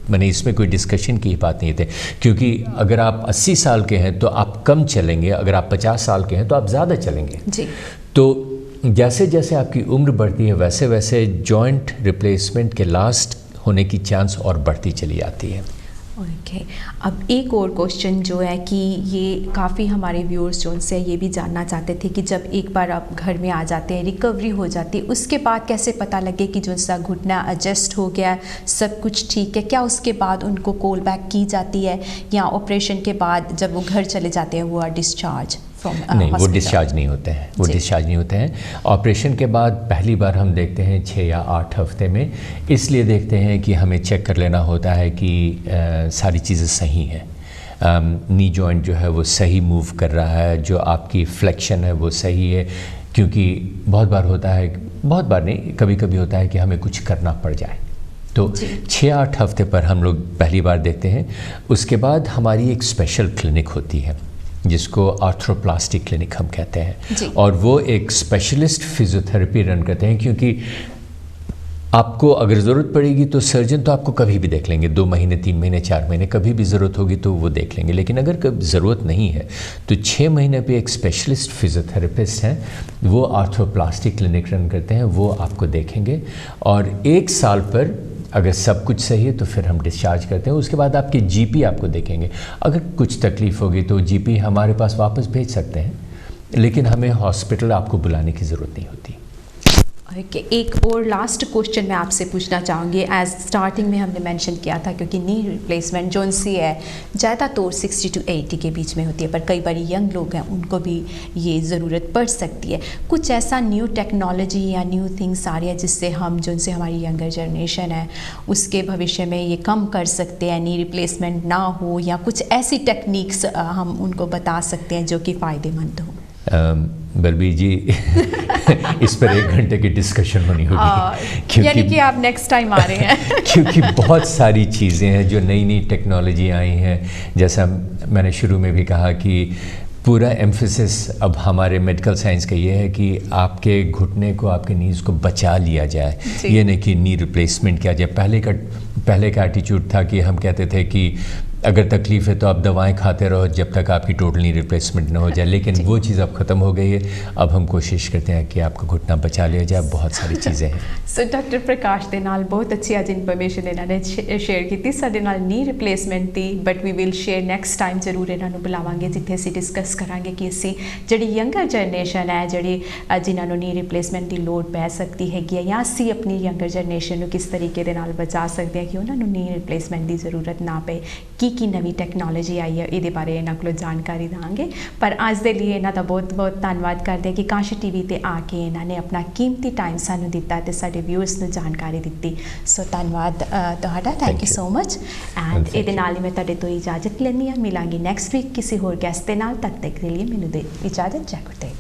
मैंने इसमें कोई डिस्कशन की बात नहीं थी, क्योंकि अगर आप 80 साल के हैं तो आप कम चलेंगे, अगर आप 50 साल के हैं तो आप ज़्यादा चलेंगे जी। तो जैसे जैसे आपकी उम्र बढ़ती है वैसे वैसे जॉइंट रिप्लेसमेंट के लास्ट होने की चांस और बढ़ती चली जाती है। ओके, अब एक और क्वेश्चन जो है कि ये काफ़ी हमारे व्यूअर्स जो उनसे ये भी जानना चाहते थे कि जब एक बार आप घर में आ जाते हैं, रिकवरी हो जाती है, उसके बाद कैसे पता लगे कि जो सा घुटना एडजस्ट हो गया, सब कुछ ठीक है? क्या उसके बाद उनको कॉल बैक की जाती है या ऑपरेशन के बाद जब वो घर चले जाते हैं वो आर डिस्चार्ज? नहीं, वो डिस्चार्ज नहीं होते हैं, वो डिस्चार्ज नहीं होते हैं। ऑपरेशन के बाद पहली बार हम देखते हैं 6 या 8 हफ्ते में, इसलिए देखते हैं कि हमें चेक कर लेना होता है कि सारी चीज़ें सही हैं। नी जॉइंट जो है वो सही मूव कर रहा है, जो आपकी फ्लेक्शन है वो सही है, क्योंकि बहुत बार होता है, बहुत बार नहीं, कभी कभी होता है कि हमें कुछ करना पड़ जाए, तो 6-8 हफ्ते पर हम लोग पहली बार देखते हैं। उसके बाद हमारी एक स्पेशल क्लिनिक होती है जिसको आर्थ्रोप्लास्टिक क्लिनिक हम कहते हैं, और वो एक स्पेशलिस्ट फिजियोथेरेपी रन करते हैं, क्योंकि आपको अगर ज़रूरत पड़ेगी तो सर्जन तो आपको कभी भी देख लेंगे, 2 महीने 3 महीने 4 महीने, कभी भी ज़रूरत होगी तो वो देख लेंगे। लेकिन अगर कभी ज़रूरत नहीं है तो 6 महीने पे एक स्पेशलिस्ट फिजियोथेरेपिस्ट हैं, वो आर्थ्रोप्लास्टिक क्लिनिक रन करते हैं, वो आपको देखेंगे, और 1 साल पर अगर सब कुछ सही है तो फिर हम डिस्चार्ज करते हैं। उसके बाद आपके जीपी आपको देखेंगे, अगर कुछ तकलीफ़ होगी तो जीपी हमारे पास वापस भेज सकते हैं, लेकिन हमें हॉस्पिटल आपको बुलाने की ज़रूरत नहीं होती। एक और लास्ट क्वेश्चन मैं आपसे पूछना चाहूँगी। एज स्टार्टिंग में हमने मेंशन किया था, क्योंकि नी रिप्लेसमेंट जो सी है ज़्यादातर 60 to 80 के बीच में होती है, पर कई बार यंग लोग हैं उनको भी ये ज़रूरत पड़ सकती है। कुछ ऐसा न्यू टेक्नोलॉजी या न्यू थिंग्स आ रही है जिससे हम, जो से हमारी यंगर जनरेशन है उसके भविष्य में ये कम कर सकते हैं, नी रिप्लेसमेंट ना हो, या कुछ ऐसी टेक्निक्स हम उनको बता सकते हैं जो कि फ़ायदेमंद हो? बलबीर जी इस पर 1 घंटे की डिस्कशन होनी होगी, यानी कि आप नेक्स्ट टाइम आ रहे हैं क्योंकि बहुत सारी चीज़ें हैं जो नई नई टेक्नोलॉजी आई हैं। जैसा मैंने शुरू में भी कहा कि पूरा एम्फेसिस अब हमारे मेडिकल साइंस का ये है कि आपके घुटने को, आपके नीज़ को बचा लिया जाए, ये नहीं कि नी रिप्लेसमेंट किया जाए। पहले का एटीट्यूड था कि हम कहते थे कि अगर तकलीफ़ है तो आप दवाएं खाते रहो जब तक आपकी टोटल नी रिप्लेसमेंट ना हो जाए, लेकिन वो चीज़ अब ख़त्म हो गई है। अब हम कोशिश करते हैं कि आपका घुटना बचा लिया जाए। बहुत सारी चीज़ें हैं। सो डॉक्टर प्रकाश दे नाल बहुत अच्छी आज इन्फॉर्मेशन इन्होंने शेयर की। साडे नाल नी रिप्लेसमेंट थी, but we will share next time जरूर इन्हों बुलावांगे जिथे असीं डिस्कस करांगे कि असीं जिहड़ी यंगर जनरेशन है, जिहड़ी जिन्होंने नी रिप्लेसमेंट की लोड़ पै सकती हैगी है, या असीं अपनी यंगर जनरेशन को किस तरीके दे नाल बचा सकते हैं कि उन्होंने नी रिप्लेसमेंट की जरूरत ना पे। की नवी टैक्नोलॉजी आई है ये बारे इन्हों को जानकारी देंगे। पर अज के लिए इन्हों का बहुत बहुत धन्यवाद करते हैं कि काश टीवी पर आके इन्होंने अपना कीमती टाइम सानू दिता ते साडे व्यूअर्स नू जानकारी दी। सो धन्यवाद तुहाडा, thank you so much. And ये मैं तुहाडे तो इजाजत लैनी हाँ, मिलांगी नैक्सट वीक किसी होर गैस्ट के नाल। तक के लिए मैनू दे इजाजत, जय गुरदेव।